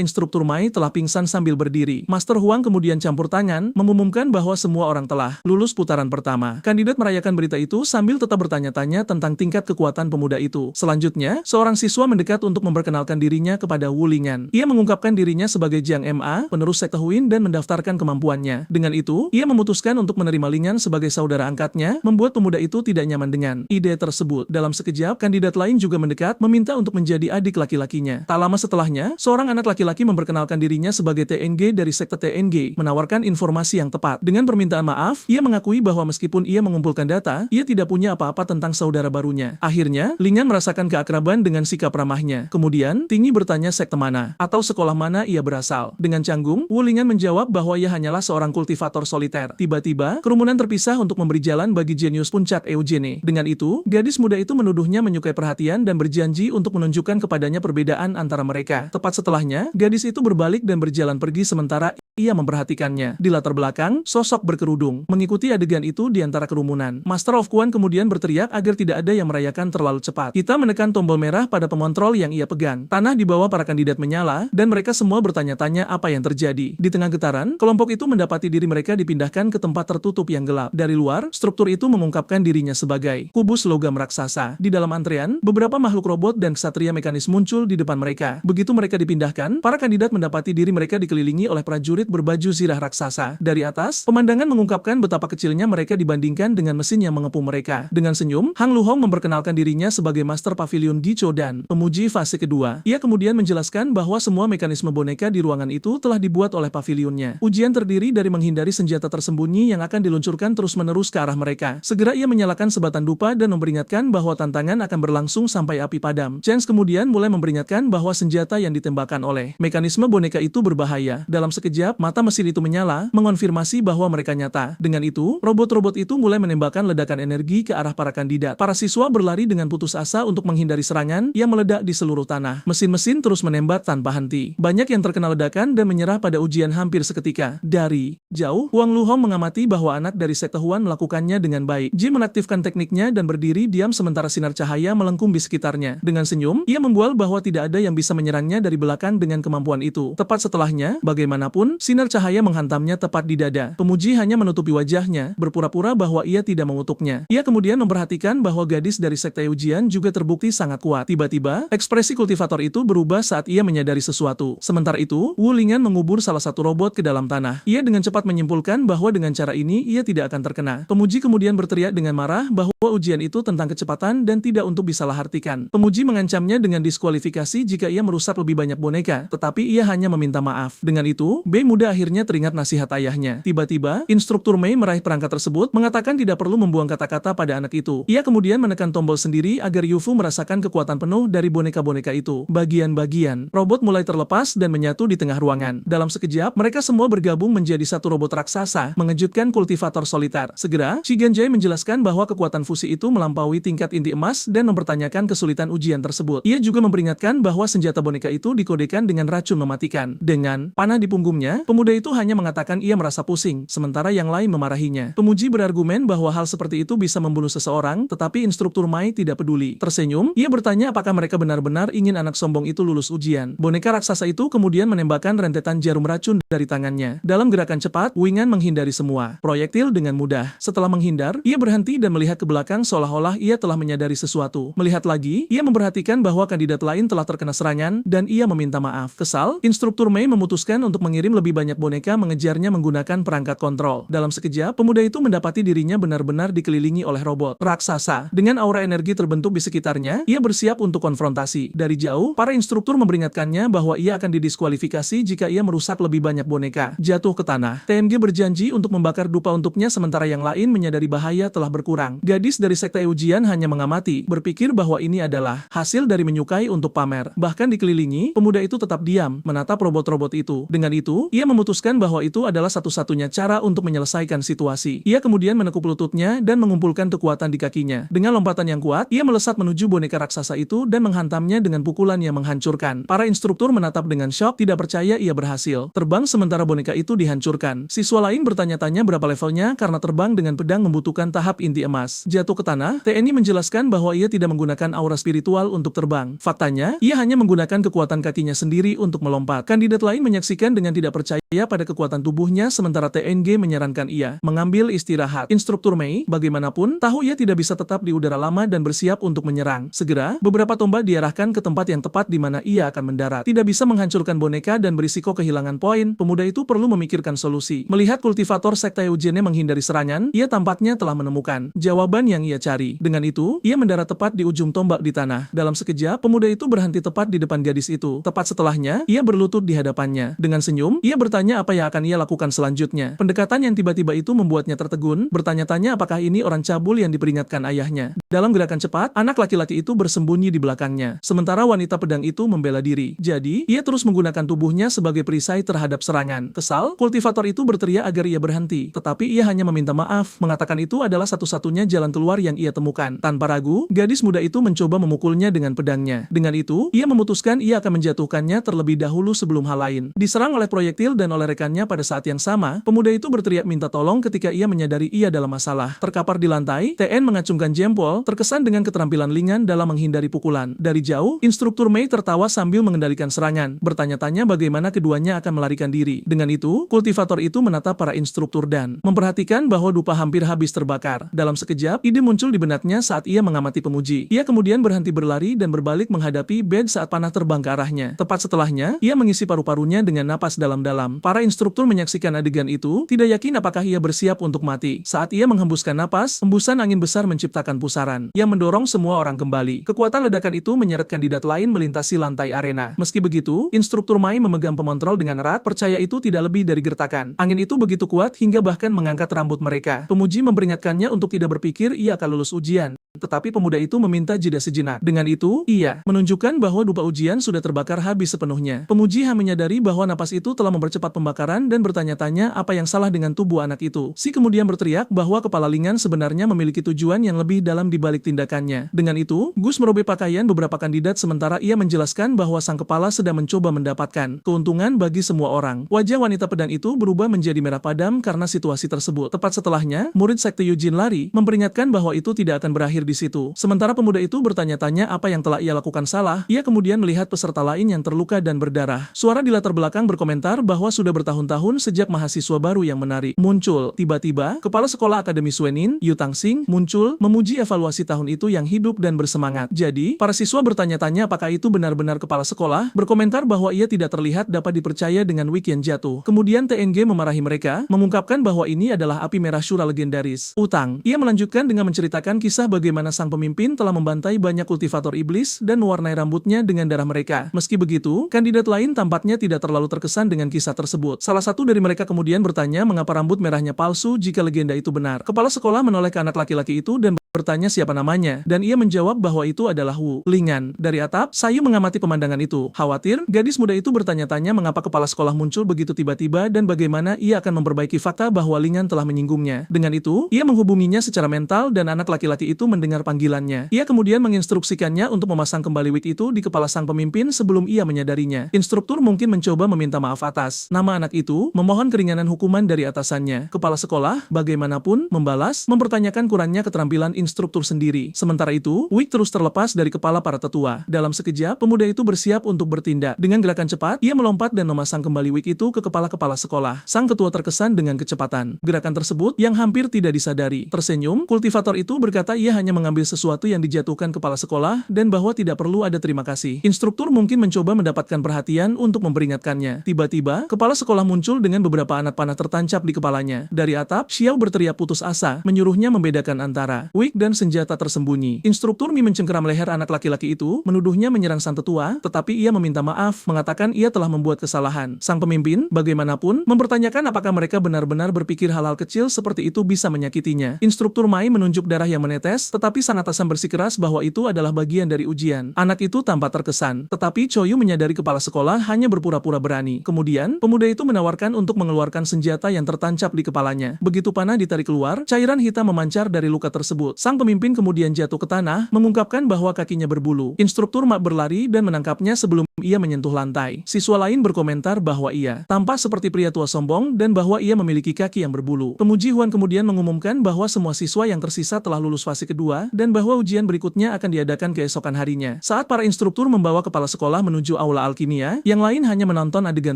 A: instruktur Mai telah pingsan sambil berdiri. Master Huang kemudian campur tangan, mengumumkan bahwa semua orang telah lulus putaran pertama. Kandidat merayakan berita itu sambil tetap bertanya-tanya tentang tingkat kekuatan pemuda itu. Selanjutnya, seorang siswa mendekat untuk memperkenalkan dirinya kepada Wu Lingan. Ia mengungkapkan dirinya sebagai Jiang Ma, penerus sekte Huin dan mendaftarkan kemampuannya. Dengan itu, ia memutuskan untuk menerima Lingan sebagai saudara angkatnya, membuat pemuda itu tidak nyaman dengan ide tersebut. Dalam sekejap, kandidat lain juga mendekat, meminta untuk menjadi adik laki-lakinya. Tak lama setelahnya, seorang anak laki-laki memperkenalkan dirinya sebagai TNG dari sekte TNG, menawarkan informasi yang tepat. Dengan permintaan maaf, ia mengakui bahwa meskipun ia mengumpulkan data, ia tidak punya apa-apa tentang saudara barunya. Akhirnya, Lingan merasakan keakraban dengan sikap ramahnya. Kemudian, Tinggi bertanya sekte mana atau sekolah mana ia berasal. Dengan canggung, Wu Lingan menjawab bahwa ia hanyalah seorang kultivator soliter. Tiba-tiba, kerumunan terpisah untuk memberi jalan bagi jenius puncak Eugene. Dengan itu, gadis muda itu menuduhnya menyukai perhatian dan berjanji untuk menunjukkan kepadanya perbedaan antara mereka. Tepat setelahnya, gadis itu berbalik dan berjalan pergi sementara ia memperhatikannya. Di latar belakang, sosok berkerudung mengikuti adegan itu di antara kerumunan. Master of Quan kemudian berteriak agar tidak ada yang merayakan terlalu cepat. Kita menekan tombol merah pada pemontrol yang ia pegang. Tanah di bawah para kandidat menyala, dan mereka semua bertanya-tanya apa yang terjadi. Di tengah getaran, kelompok itu mendapati diri mereka dipindahkan ke tempat tertutup yang gelap. Dari luar, struktur itu mengungkapkan dirinya sebagai kubus logam raksasa. Di dalam antrean, beberapa makhluk robot dan ksatria mekanis muncul di depan mereka. Begitu mereka dipindahkan, para kandidat mendapati diri mereka dikelilingi oleh prajurit berbaju zirah raksasa. Dari atas, pemandangan mengungkapkan betapa kecilnya mereka dibandingkan dengan mesin yang mengepung mereka. Dengan senyum, Hang Luhong memperkenalkan dirinya sebagai Master Pavilion Gicho dan pemuji fase kedua. Ia kemudian menjelaskan bahwa semua mekanisme boneka di ruangan itu telah dibuat oleh pavilionnya. Ujian terdiri dari menghindari senjata tersembunyi yang akan diluncurkan terus-menerus ke arah mereka. Segera ia menyalakan sebatan dupa dan memperingatkan bahwa tantangan akan berlangsung sampai api padam. Chance kemudian mulai memperingatkan bahwa senjata yang ditembakkan oleh mekanisme boneka itu berbahaya. Dalam sekejap, mata mesin itu menyala, mengonfirmasi bahwa mereka nyata. Dengan itu, robot-robot itu mulai menembakkan ledakan energi ke arah para kandidat. Para siswa berlari dengan putus asa untuk menghindari serangan yang meledak di seluruh tanah. Mesin-mesin terus menembak tanpa henti. Banyak yang terkena ledakan dan menyerah pada ujian hampir seketika. Dari jauh, Huang Luhong mengamati bahwa anak dari sekte Huan melakukannya dengan baik. Ji menaktifkan tekniknya dan berdiri diam sementara sinar cahaya melengkung di sekitarnya. Dengan senyum, ia membual bahwa tidak ada yang bisa menyerangnya dari belakang dengan kemampuan itu. Tepat setelahnya, bagaimanapun, sinar cahaya menghantamnya tepat di dada. Pemuji hanya menutupi wajahnya, berpura-pura bahwa ia tidak mengutuknya. Ia kemudian memperhatikan bahwa gadis dari sekte ujian juga terbukti sangat kuat. Tiba-tiba, ekspresi kultivator itu berubah saat ia menyadari sesuatu. Sementara itu, Wu Lingan mengubur salah satu robot ke dalam tanah. Ia dengan cepat menyimpulkan bahwa dengan cara ini ia tidak akan terkena. Pemuji kemudian berteriak dengan marah bahwa ujian itu tentang kecepatan dan tidak untuk disalahartikan. Pemuji mengancamnya dengan diskualifikasi jika ia merusak lebih banyak boneka, tetapi ia hanya meminta maaf. Dengan itu, B muda akhirnya teringat nasihat ayahnya. Tiba-tiba, instruktur Mei meraih perangkat tersebut, mengatakan tidak perlu membuang kata-kata pada anak itu. Ia kemudian menekan tombol sendiri agar Yufu merasakan kekuatan penuh dari boneka-boneka itu. Bagian-bagian robot mulai terlepas dan menyatu di tengah ruangan. Dalam sekejap, mereka semua bergabung menjadi satu robot raksasa, mengejutkan kultivator soliter. Segera, Shigenjai menjelaskan bahwa kekuatan fusi itu melampaui tingkat inti emas dan mempertanyakan kesulitan ujian tersebut. Ia juga memperingatkan bahwa senjata boneka itu dikodekan dengan racun mematikan. Dengan panah di punggungnya, pemuda itu hanya mengatakan ia merasa pusing, sementara yang lain memarahinya. Pemuji berargumen bahwa hal seperti itu bisa membunuh seseorang, tetapi instruktur Mai tidak peduli. Tersenyum, ia bertanya apakah mereka benar-benar ingin anak sombong itu lulus ujian. Boneka raksasa itu kemudian menembakkan rentetan jarum racun dari tangannya. Dalam gerakan cepat, Wingan menghindari semua proyektil dengan mudah. Setelah menghindar, ia berhenti dan melihat ke belakang seolah-olah ia telah menyadari sesuatu. Melihat lagi, ia memperhatikan bahwa kandidat lain telah telah terkena serangan dan ia meminta maaf. Kesal, instruktur Mei memutuskan untuk mengirim lebih banyak boneka mengejarnya menggunakan perangkat kontrol. Dalam sekejap, pemuda itu mendapati dirinya benar-benar dikelilingi oleh robot raksasa. Dengan aura energi terbentuk di sekitarnya, ia bersiap untuk konfrontasi. Dari jauh, para instruktur memperingatkannya bahwa ia akan didiskualifikasi jika ia merusak lebih banyak boneka. Jatuh ke tanah, TNG berjanji untuk membakar dupa untuknya sementara yang lain menyadari bahaya telah berkurang. Gadis dari sekte ujian hanya mengamati, berpikir bahwa ini adalah hasil dari menyukai untuk pamer. Bahkan dikelilingi, pemuda itu tetap diam, menatap robot-robot itu. Dengan itu, ia memutuskan bahwa itu adalah satu-satunya cara untuk menyelesaikan situasi. Ia kemudian menekuk lututnya dan mengumpulkan kekuatan di kakinya. Dengan lompatan yang kuat, ia melesat menuju boneka raksasa itu dan menghantamnya dengan pukulan yang menghancurkan. Para instruktur menatap dengan syok, tidak percaya ia berhasil terbang sementara boneka itu dihancurkan. Siswa lain bertanya-tanya berapa levelnya karena terbang dengan pedang membutuhkan tahap inti emas. Jatuh ke tanah, TNI menjelaskan bahwa ia tidak menggunakan aura spiritual untuk terbang. Faktanya, ia hanya menggunakan kekuatan kakinya sendiri untuk melompat. Kandidat lain menyaksikan dengan tidak percaya pada kekuatan tubuhnya sementara TNG menyarankan ia mengambil istirahat. Instruktur Mei, bagaimanapun, tahu ia tidak bisa tetap di udara lama dan bersiap untuk menyerang. Segera, beberapa tombak diarahkan ke tempat yang tepat di mana ia akan mendarat. Tidak bisa menghancurkan boneka dan berisiko kehilangan poin, pemuda itu perlu memikirkan solusi. Melihat kultivator sekte Eugene menghindari serangan, ia tampaknya telah menemukan jawaban yang ia cari. Dengan itu, ia mendarat tepat di ujung tombak di tanah. Dalam sekejap, pemuda itu berhenti tepat di depan gadis itu. Tepat setelahnya, ia berlutut di hadapannya. Dengan senyum, ia bertanya apa yang akan ia lakukan selanjutnya. Pendekatan yang tiba-tiba itu membuatnya tertegun, bertanya-tanya apakah ini orang cabul yang diperingatkan ayahnya. Dalam gerakan cepat, anak laki-laki itu bersembunyi di belakangnya. Sementara wanita pedang itu membela diri. Jadi, ia terus menggunakan tubuhnya sebagai perisai terhadap serangan. Kesal, kultivator itu berteriak agar ia berhenti. Tetapi ia hanya meminta maaf, mengatakan itu adalah satu-satunya jalan keluar yang ia temukan. Tanpa ragu, gadis muda itu mencoba memukulnya dengan pedangnya. Dengan itu, ia memutuskan ia akan menjatuhkannya terlebih dahulu sebelum hal lain. Diserang oleh proyektil dan oleh rekannya pada saat yang sama, pemuda itu berteriak minta tolong ketika ia menyadari ia dalam masalah. Terkapar di lantai, TN mengacungkan jempol, terkesan dengan keterampilan Lingan dalam menghindari pukulan. Dari jauh, instruktur Mei tertawa sambil mengendalikan serangan, bertanya-tanya bagaimana keduanya akan melarikan diri. Dengan itu, kultivator itu menatap para instruktur dan memperhatikan bahwa dupa hampir habis terbakar. Dalam sekejap, ide muncul di benaknya saat ia mengamati pemuji. Ia kemudian berhenti berlari dan berbalik menghadapi bed saat panah terbang ke arahnya. Tepat setelahnya, ia mengisi paru-parunya dengan napas dalam-dalam. Para instruktur menyaksikan adegan itu, tidak yakin apakah ia bersiap untuk mati. Saat ia menghembuskan napas, hembusan angin besar menciptakan pusaran yang mendorong semua orang kembali. Kekuatan ledakan itu menyeret kandidat lain melintasi lantai arena. Meski begitu, instruktur Mei memegang pemontrol dengan erat, percaya itu tidak lebih dari gertakan. Angin itu begitu kuat hingga bahkan mengangkat rambut mereka. Pemuji memperingatkannya untuk tidak berpikir ia akan lulus ujian. Tetapi pemuda itu meminta jeda sejenak. Dengan itu, ia menunjukkan bahwa dupa ujian sudah terbakar habis sepenuhnya. Pemuji menyadari bahwa napas itu telah mempercepat pembakaran dan bertanya-tanya apa yang salah dengan tubuh anak itu. Si kemudian berteriak bahwa kepala Lingan sebenarnya memiliki tujuan yang lebih dalam di balik tindakannya. Dengan itu, Gus merobek pakaian beberapa kandidat sementara ia menjelaskan bahwa sang kepala sedang mencoba mendapatkan keuntungan bagi semua orang. Wajah wanita pedang itu berubah menjadi merah padam karena situasi tersebut. Tepat setelahnya, murid sekte Eugene lari, memperingatkan bahwa itu tidak akan berakhir di situ. Sementara pemuda itu bertanya-tanya apa yang telah ia lakukan salah, ia kemudian melihat peserta lain yang terluka dan berdarah. Suara di latar belakang berkomentar bahwa sudah bertahun-tahun sejak mahasiswa baru yang menarik muncul. Tiba-tiba, kepala sekolah Akademi Suenin, Yu Tangsing, muncul, memuji evaluasi tahun itu yang hidup dan bersemangat. Jadi, para siswa bertanya-tanya apakah itu benar-benar kepala sekolah, berkomentar bahwa ia tidak terlihat dapat dipercaya dengan wig yang jatuh. Kemudian TNG memarahi mereka, mengungkapkan bahwa ini adalah api merah Shura legendaris. Utang. Ia melanjutkan dengan menceritakan kisah bagaimana sang pemimpin telah membantai banyak kultivator iblis dan mewarnai rambutnya dengan darah mereka. Meski begitu, kandidat lain tampaknya tidak terlalu terkesan dengan kisah tersebut. Salah satu dari mereka kemudian bertanya mengapa rambut merahnya palsu jika legenda itu benar. Kepala sekolah menoleh ke anak laki-laki itu dan bertanya siapa namanya, dan ia menjawab bahwa itu adalah Wu Lingan. Dari atap, Sayu mengamati pemandangan itu. Khawatir, gadis muda itu bertanya-tanya mengapa kepala sekolah muncul begitu tiba-tiba dan bagaimana ia akan memperbaiki fakta bahwa Lingan telah menyinggungnya. Dengan itu, ia menghubunginya secara mental dan anak laki-laki itu mendengar panggilannya. Ia kemudian menginstruksikannya untuk memasang kembali wig itu di kepala sang pemimpin sebelum ia menyadarinya. Instruktur mungkin mencoba meminta maaf atas nama anak itu, memohon keringanan hukuman dari atasannya. Kepala sekolah, bagaimanapun, membalas, mempertanyakan kurangnya keterampilan instruktur sendiri. Sementara itu, Wick terus terlepas dari kepala para tetua. Dalam sekejap, pemuda itu bersiap untuk bertindak. Dengan gerakan cepat, ia melompat dan memasang kembali Wick itu ke kepala-kepala sekolah. Sang ketua terkesan dengan kecepatan. Gerakan tersebut yang hampir tidak disadari. Tersenyum, kultivator itu berkata ia hanya mengambil sesuatu yang dijatuhkan kepala sekolah dan bahwa tidak perlu ada terima kasih. Instruktur mungkin mencoba mendapatkan perhatian untuk memperingatkannya. Tiba-tiba, kepala sekolah muncul dengan beberapa anak panah tertancap di kepalanya. Dari atap, Xiao berteriak putus asa, menyuruhnya membedakan antara Wick dan senjata tersembunyi. Instruktur Mi mencengkeram leher anak laki-laki itu, menuduhnya menyerang sang tetua, tetapi ia meminta maaf, mengatakan ia telah membuat kesalahan. Sang pemimpin, bagaimanapun, mempertanyakan apakah mereka benar-benar berpikir hal-hal kecil seperti itu bisa menyakitinya. Instruktur Mai menunjuk darah yang menetes, tetapi sang atasan bersikeras bahwa itu adalah bagian dari ujian. Anak itu tampak terkesan, tetapi Choyu menyadari kepala sekolah hanya berpura-pura berani. Kemudian, pemuda itu menawarkan untuk mengeluarkan senjata yang tertancap di kepalanya. Begitu panah ditarik keluar, cairan hitam memancar dari luka tersebut. Sang pemimpin kemudian jatuh ke tanah, mengungkapkan bahwa kakinya berbulu. Instruktur Mak berlari dan menangkapnya sebelum ia menyentuh lantai. Siswa lain berkomentar bahwa ia tampak seperti pria tua sombong dan bahwa ia memiliki kaki yang berbulu. Pemuji Huan kemudian mengumumkan bahwa semua siswa yang tersisa telah lulus fase kedua dan bahwa ujian berikutnya akan diadakan keesokan harinya. Saat para instruktur membawa kepala sekolah menuju aula alkimia, yang lain hanya menonton adegan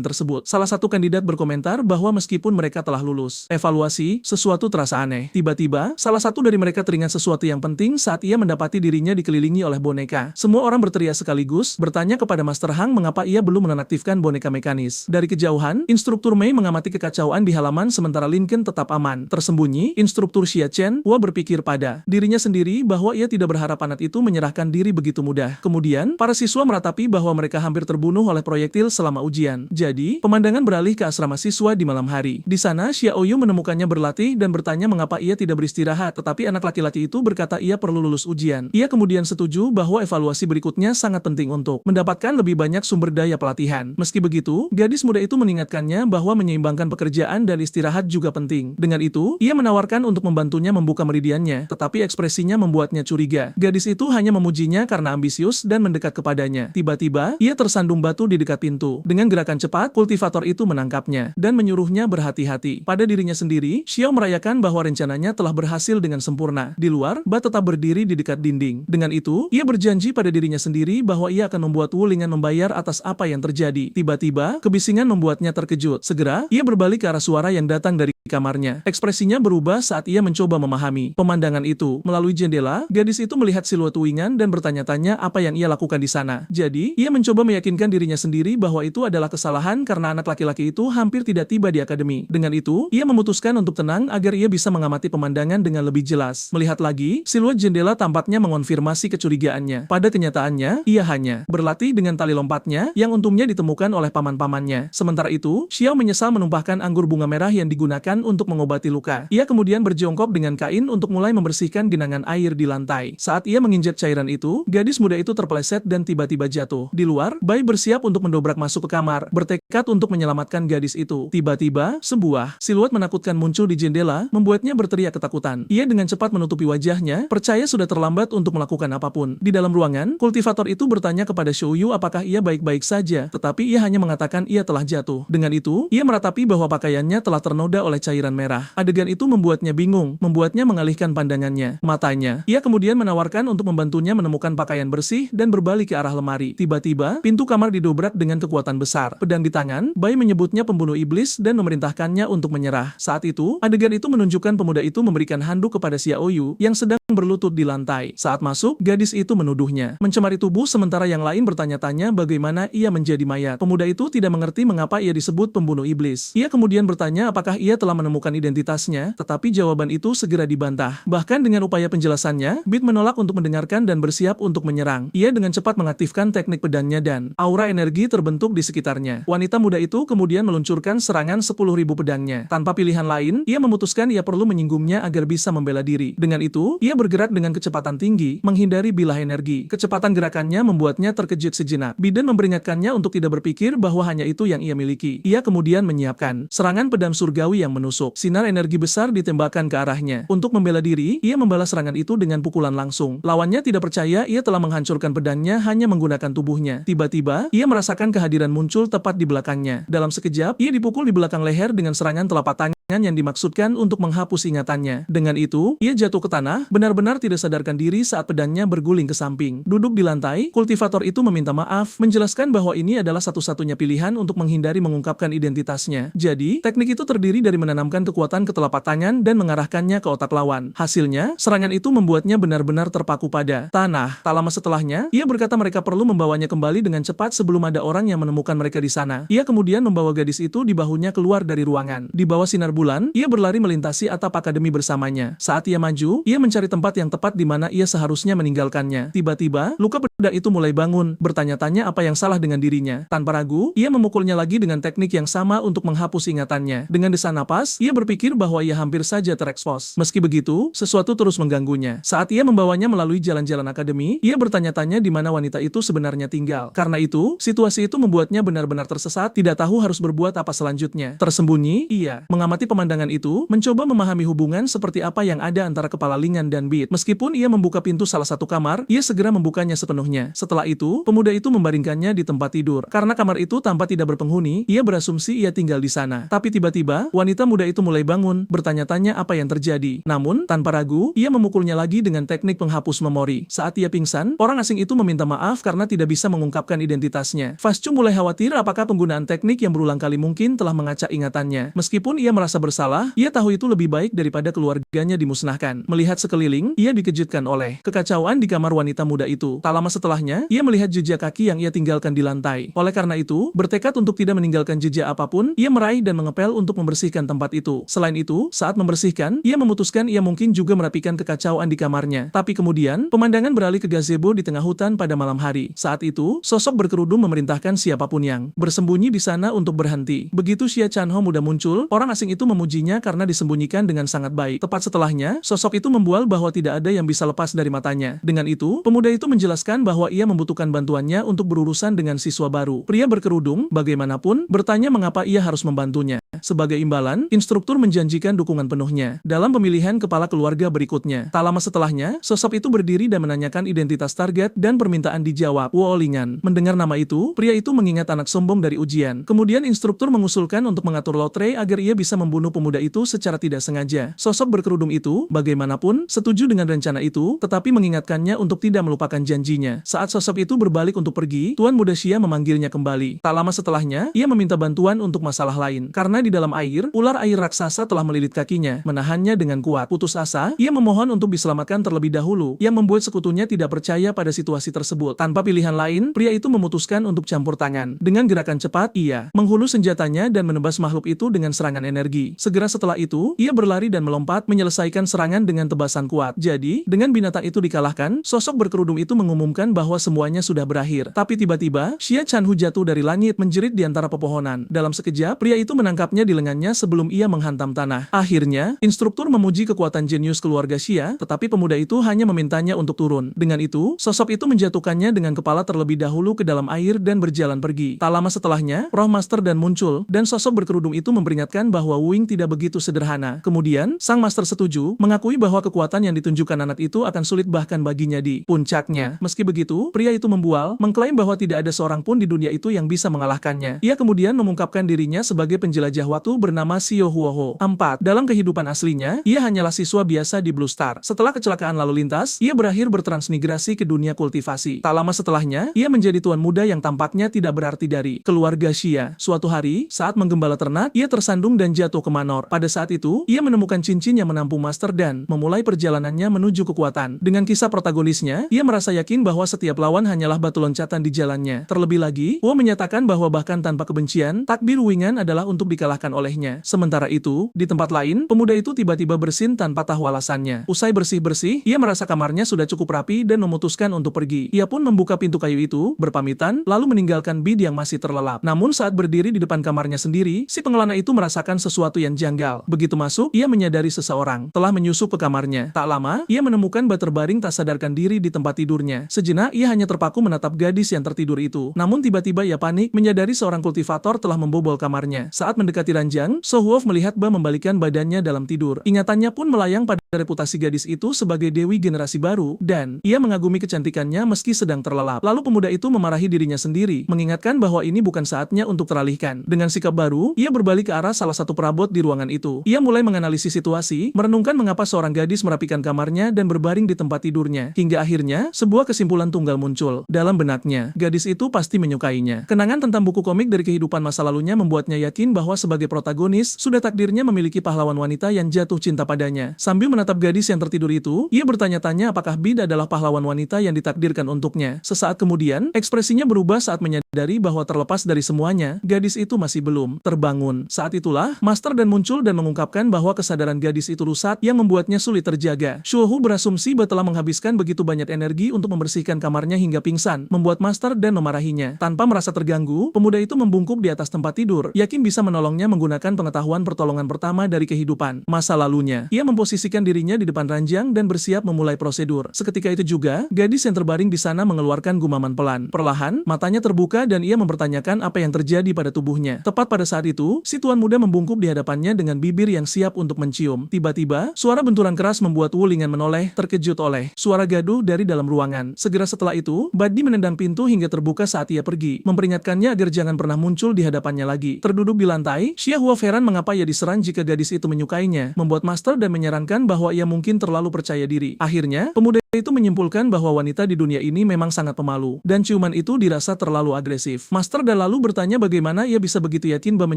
A: tersebut. Salah satu kandidat berkomentar bahwa meskipun mereka telah lulus evaluasi, sesuatu terasa aneh. Tiba-tiba, salah satu dari mereka teringat sesuatu yang penting saat ia mendapati dirinya dikelilingi oleh boneka. Semua orang berteriak sekaligus, bertanya kepada Master Hang mengapa ia belum menonaktifkan boneka mekanis. Dari kejauhan, instruktur Mei mengamati kekacauan di halaman sementara Lincoln tetap aman. Tersembunyi, instruktur Xia Chen, Hua berpikir pada dirinya sendiri bahwa ia tidak berharap anak itu menyerahkan diri begitu mudah. Kemudian, para siswa meratapi bahwa mereka hampir terbunuh oleh proyektil selama ujian. Jadi, pemandangan beralih ke asrama siswa di malam hari. Di sana, Xiao Yu menemukannya berlatih dan bertanya mengapa ia tidak beristirahat, tetapi anak laki-laki itu berkata ia perlu lulus ujian. Ia kemudian setuju bahwa evaluasi berikutnya sangat penting untuk mendapatkan lebih banyak sumber daya pelatihan. Meski begitu, gadis muda itu mengingatkannya bahwa menyeimbangkan pekerjaan dan istirahat juga penting. Dengan itu, ia menawarkan untuk membantunya membuka meridiannya, tetapi ekspresinya membuatnya curiga. Gadis itu hanya memujinya karena ambisius dan mendekat kepadanya. Tiba-tiba, ia tersandung batu di dekat pintu. Dengan gerakan cepat, kultivator itu menangkapnya dan menyuruhnya berhati-hati. Pada dirinya sendiri, Xiao merayakan bahwa rencananya telah berhasil dengan sempurna. Di luar, Ba tetap berdiri di dekat dinding. Dengan itu, ia berjanji pada dirinya sendiri bahwa ia akan membuat Wu Ling'an membayar atas apa yang terjadi. Tiba-tiba, kebisingan membuatnya terkejut. Segera, ia berbalik ke arah suara yang datang dari kamarnya. Ekspresinya berubah saat ia mencoba memahami pemandangan itu. Melalui jendela, gadis itu melihat siluet Wu Ling'an dan bertanya-tanya apa yang ia lakukan di sana. Jadi, ia mencoba meyakinkan dirinya sendiri bahwa itu adalah kesalahan karena anak laki-laki itu hampir tidak tiba di akademi. Dengan itu, ia memutuskan untuk tenang agar ia bisa mengamati pemandangan dengan lebih jelas. Melihat lagi, siluet jendela tampaknya mengonfirmasi kecurigaannya. Pada kenyataannya, ia hanya berlatih dengan tali lompatnya yang untungnya ditemukan oleh paman-pamannya. Sementara itu, Xiao menyesal menumpahkan anggur bunga merah yang digunakan untuk mengobati luka. Ia kemudian berjongkok dengan kain untuk mulai membersihkan genangan air di lantai. Saat ia menginjak cairan itu, gadis muda itu terpeleset dan tiba-tiba jatuh. Di luar, Bai bersiap untuk mendobrak masuk ke kamar, bertekad untuk menyelamatkan gadis itu. Tiba-tiba, sebuah siluet menakutkan muncul di jendela, membuatnya berteriak ketakutan. Ia dengan cepat menutupi wajahnya, percaya sudah terlambat untuk melakukan apapun. Di dalam ruangan, kultivator itu bertanya kepada Shou Yu apakah ia baik-baik saja, tetapi ia hanya mengatakan ia telah jatuh. Dengan itu, ia meratapi bahwa pakaiannya telah ternoda oleh cairan merah. Adegan itu membuatnya bingung, membuatnya mengalihkan pandangannya. Matanya, ia kemudian menawarkan untuk membantunya menemukan pakaian bersih dan berbalik ke arah lemari. Tiba-tiba, pintu kamar didobrak dengan kekuatan besar. Pedang di tangan, Bai menyebutnya pembunuh iblis dan memerintahkannya untuk menyerah. Saat itu, adegan itu menunjukkan pemuda itu memberikan handuk kepada Xiao Yu yang sedang berlutut di lantai. Saat masuk, gadis itu menuduhnya mencemari tubuh sementara yang lain bertanya-tanya bagaimana ia menjadi mayat. Pemuda itu tidak mengerti mengapa ia disebut pembunuh iblis. Ia kemudian bertanya apakah ia telah menemukan identitasnya, tetapi jawaban itu segera dibantah. Bahkan dengan upaya penjelasannya, Bit menolak untuk mendengarkan dan bersiap untuk menyerang. Ia dengan cepat mengaktifkan teknik pedangnya dan aura energi terbentuk di sekitarnya. Wanita muda itu kemudian meluncurkan serangan 10.000 pedangnya. Tanpa pilihan lain, ia memutuskan ia perlu menyinggungnya agar bisa membela diri. Dengan itu, ia bergerak dengan kecepatan tinggi, menghindari bilah energi. Kecepatan gerakannya membuatnya terkejut sejenak. Biden memperingatkannya untuk tidak berpikir bahwa hanya itu yang ia miliki. Ia kemudian menyiapkan serangan pedang surgawi yang menusuk. Sinar energi besar ditembakkan ke arahnya. Untuk membela diri, ia membalas serangan itu dengan pukulan langsung. Lawannya tidak percaya ia telah menghancurkan pedangnya hanya menggunakan tubuhnya. Tiba-tiba, ia merasakan kehadiran muncul tepat di belakangnya. Dalam sekejap, ia dipukul di belakang leher dengan serangan telapak tangan yang dimaksudkan untuk menghapus ingatannya. Dengan itu, ia jatuh ke tanah, benar-benar tidak sadarkan diri saat pedangnya berguling ke samping. Duduk di lantai, kultivator itu meminta maaf, menjelaskan bahwa ini adalah satu-satunya pilihan untuk menghindari mengungkapkan identitasnya. Jadi, teknik itu terdiri dari menanamkan kekuatan ke telapak tangan dan mengarahkannya ke otak lawan. Hasilnya, serangan itu membuatnya benar-benar terpaku pada tanah. Tak lama setelahnya, ia berkata mereka perlu membawanya kembali dengan cepat sebelum ada orang yang menemukan mereka di sana. Ia kemudian membawa gadis itu di bahunya keluar dari ruangan. Di bawah sinar bulan, ia berlari melintasi atap akademi bersamanya. Saat ia maju, ia mencari tempat yang tepat di mana ia seharusnya meninggalkannya. Tiba-tiba, luka pedang itu mulai bangun, bertanya-tanya apa yang salah dengan dirinya. Tanpa ragu, ia memukulnya lagi dengan teknik yang sama untuk menghapus ingatannya. Dengan desa napas, ia berpikir bahwa ia hampir saja terekspos. Meski begitu, sesuatu terus mengganggunya. Saat ia membawanya melalui jalan-jalan akademi, ia bertanya-tanya di mana wanita itu sebenarnya tinggal. Karena itu, situasi itu membuatnya benar-benar tersesat, tidak tahu harus berbuat apa selanjutnya. Tersembunyi, ia mengamati pemandangan itu, mencoba memahami hubungan seperti apa yang ada antara kepala Lingan dan Beat. Meskipun ia membuka pintu salah satu kamar, ia segera membukanya sepenuhnya. Setelah itu, pemuda itu membaringkannya di tempat tidur. Karena kamar itu tampak tidak berpenghuni, ia berasumsi ia tinggal di sana. Tapi tiba-tiba, wanita muda itu mulai bangun, bertanya-tanya apa yang terjadi. Namun, tanpa ragu, ia memukulnya lagi dengan teknik penghapus memori. Saat ia pingsan, orang asing itu meminta maaf karena tidak bisa mengungkapkan identitasnya. Fascu mulai khawatir apakah penggunaan teknik yang berulang kali mungkin telah mengacak ingatannya. Meskipun ia merasa bersalah, ia tahu itu lebih baik daripada keluarganya dimusnahkan. Melihat sekeliling, ia dikejutkan oleh kekacauan di kamar wanita muda itu. Tak lama setelahnya, ia melihat jejak kaki yang ia tinggalkan di lantai. Oleh karena itu, bertekad untuk tidak meninggalkan jejak apapun, ia meraih dan mengepel untuk membersihkan tempat itu. Selain itu, saat membersihkan, ia memutuskan ia mungkin juga merapikan kekacauan di kamarnya. Tapi kemudian, pemandangan beralih ke gazebo di tengah hutan pada malam hari. Saat itu, sosok berkerudung memerintahkan siapapun yang bersembunyi di sana untuk berhenti. Begitu Xia Chanho muda muncul, orang asing itu memujinya karena disembunyikan dengan sangat baik. Tepat setelahnya, sosok itu membual bahwa tidak ada yang bisa lepas dari matanya. Dengan itu, pemuda itu menjelaskan bahwa ia membutuhkan bantuannya untuk berurusan dengan siswa baru. Pria berkerudung, bagaimanapun, bertanya mengapa ia harus membantunya. Sebagai imbalan, instruktur menjanjikan dukungan penuhnya dalam pemilihan kepala keluarga berikutnya. Tak lama setelahnya, sosok itu berdiri dan menanyakan identitas target dan permintaan dijawab. Lingan. Mendengar nama itu, pria itu mengingat anak sombong dari ujian. Kemudian instruktur mengusulkan untuk mengatur lotre agar ia bisa membunuh pemuda itu secara tidak sengaja. Sosok berkerudung itu, bagaimanapun, setuju dengan rencana itu, tetapi mengingatkannya untuk tidak melupakan janjinya. Saat sosok itu berbalik untuk pergi, Tuan Muda Xia memanggilnya kembali. Tak lama setelahnya, ia meminta bantuan untuk masalah lain. Karena di dalam air, ular air raksasa telah melilit kakinya, menahannya dengan kuat. Putus asa, ia memohon untuk diselamatkan terlebih dahulu, yang membuat sekutunya tidak percaya pada situasi tersebut. Tanpa pilihan lain, pria itu memutuskan untuk campur tangan. Dengan gerakan cepat, ia menghulus senjatanya dan menebas makhluk itu dengan serangan energi. Segera setelah itu, ia berlari dan melompat, menyelesaikan serangan dengan tebasan kuat. Jadi, dengan binatang itu dikalahkan, sosok berkerudung itu mengumumkan bahwa semuanya sudah berakhir. Tapi tiba-tiba, Xia Chanhu jatuh dari langit, menjerit di antara pepohonan. Dalam sekejap, pria itu menangkapnya di lengannya sebelum ia menghantam tanah. Akhirnya, instruktur memuji kekuatan jenius keluarga Xia, tetapi pemuda itu hanya memintanya untuk turun. Dengan itu, sosok itu menjatuhkannya dengan kepala terlebih dahulu ke dalam air dan berjalan pergi. Tak lama setelahnya, roh master dan muncul, dan sosok berkerudung itu memperingatkan bahwa Wu Ying tidak begitu sederhana. Kemudian, sang master setuju, mengakui bahwa kekuatan yang ditunjukkan anak itu akan sulit bahkan baginya di puncaknya. Meski begitu, pria itu membual, mengklaim bahwa tidak ada seorang pun di dunia itu yang bisa mengalahkannya. Ia kemudian mengungkapkan dirinya sebagai penjelajah waktu bernama Xiao Huoho. 4. Dalam kehidupan aslinya, ia hanyalah siswa biasa di Blue Star. Setelah kecelakaan lalu lintas, ia berakhir bertransmigrasi ke dunia kultivasi. Tak lama setelahnya, ia menjadi tuan muda yang tampaknya tidak berarti dari keluarga Xia. Suatu hari, saat menggembala ternak, ia tersandung dan jatuh ke manor. Pada saat itu, ia menemukan cincin yang menampung master dan memulai perjalanannya menuju kekuatan. Dengan kisah protagonisnya, ia merasa yakin bahwa setiap lawan hanyalah batu loncatan di jalannya. Terlebih lagi, Wu menyatakan bahwa bahkan tanpa kebencian, takbir Wingan adalah untuk dikalahkan olehnya. Sementara itu, di tempat lain, pemuda itu tiba-tiba bersin tanpa tahu alasannya. Usai bersih-bersih, ia merasa kamarnya sudah cukup rapi dan memutuskan untuk pergi. Ia pun membuka pintu kayu itu, berpamitan, lalu meninggalkan Bid yang masih terlelap. Namun saat berdiri di depan kamarnya sendiri, si pengelana itu merasakan sesuatu yang janggal. Begitu masuk, ia menyadari seseorang telah menyusup ke kamarnya. Tak lama, ia menemukan Bud terbaring tak sadarkan diri di tempat tidurnya. Sejenak, ia hanya terpaku menatap gadis yang tertidur itu. Namun tiba-tiba ia panik, menyadari seorang kultivator telah membobol kamarnya. Saat mendekati ranjang, So Huof melihat Ba membalikkan badannya dalam tidur. Ingatannya pun melayang pada reputasi gadis itu sebagai dewi generasi baru, dan ia mengagumi kecantikannya meski sedang terlelap. Lalu pemuda itu memarahi dirinya sendiri, mengingatkan bahwa ini bukan saatnya untuk teralihkan. Dengan sikap baru, ia berbalik ke arah salah satu perabot di ruangan itu. Ia mulai menganalisis situasi, merenungkan mengapa seorang gadis merapikan kamarnya dan berbaring di tempat tidurnya. Hingga akhirnya, sebuah kesimpulan tunggal muncul. Dalam benaknya, gadis itu pasti menyukainya. Kenangan tentang buku komik dari kehidupan masa lalunya membuatnya yakin bahwa sebagai protagonis, sudah takdirnya memiliki pahlawan wanita yang jatuh cinta padanya. Sambil menatap gadis yang tertidur itu, ia bertanya-tanya apakah Bid adalah pahlawan wanita yang ditakdirkan untuknya. Sesaat kemudian, ekspresinya berubah saat menyadari bahwa terlepas dari semuanya, gadis itu masih belum terbangun. Saat itulah, Master Dan muncul dan mengungkapkan bahwa kesadaran gadis itu rusak yang membuatnya sulit terjaga. Shuohu berasumsi bahwa telah menghabiskan begitu banyak energi untuk membersihkan kamarnya hingga pingsan, membuat Master Dan memarahinya. Tanpa merasa terganggu, pemuda itu membungkuk di atas tempat tidur, yakin bisa menolongnya menggunakan pengetahuan pertolongan pertama dari kehidupan masa lalunya. Ia memposisikan dirinya di depan ranjang dan bersiap memulai prosedur. Seketika itu juga, gadis yang terbaring di sana mengeluarkan gumaman pelan. Perlahan, matanya terbuka dan ia mempertanyakan apa yang terjadi pada tubuhnya. Tepat pada saat itu, si tuan muda membungkuk di hadapannya dengan bibir yang siap untuk mencium. Tiba-tiba, suara benturan keras membuat Wu Ling'an menoleh, terkejut oleh suara gaduh dari dalam ruangan. Segera setelah itu, Badi menendang pintu hingga terbuka saat ia pergi, memperingatkannya agar jangan pernah muncul di hadapannya lagi. Terduduk di lantai, Xia Huo heran mengapa ia diserang jika gadis itu menyukainya, membuat Master Dan menyarankan bahwa ia mungkin terlalu percaya diri. Akhirnya, pemuda itu menyimpulkan bahwa wanita di dunia ini memang sangat pemalu, dan ciuman itu dirasa terlalu agresif. Master Dan lalu bertanya bagaimana ia bisa begitu yakin bahwa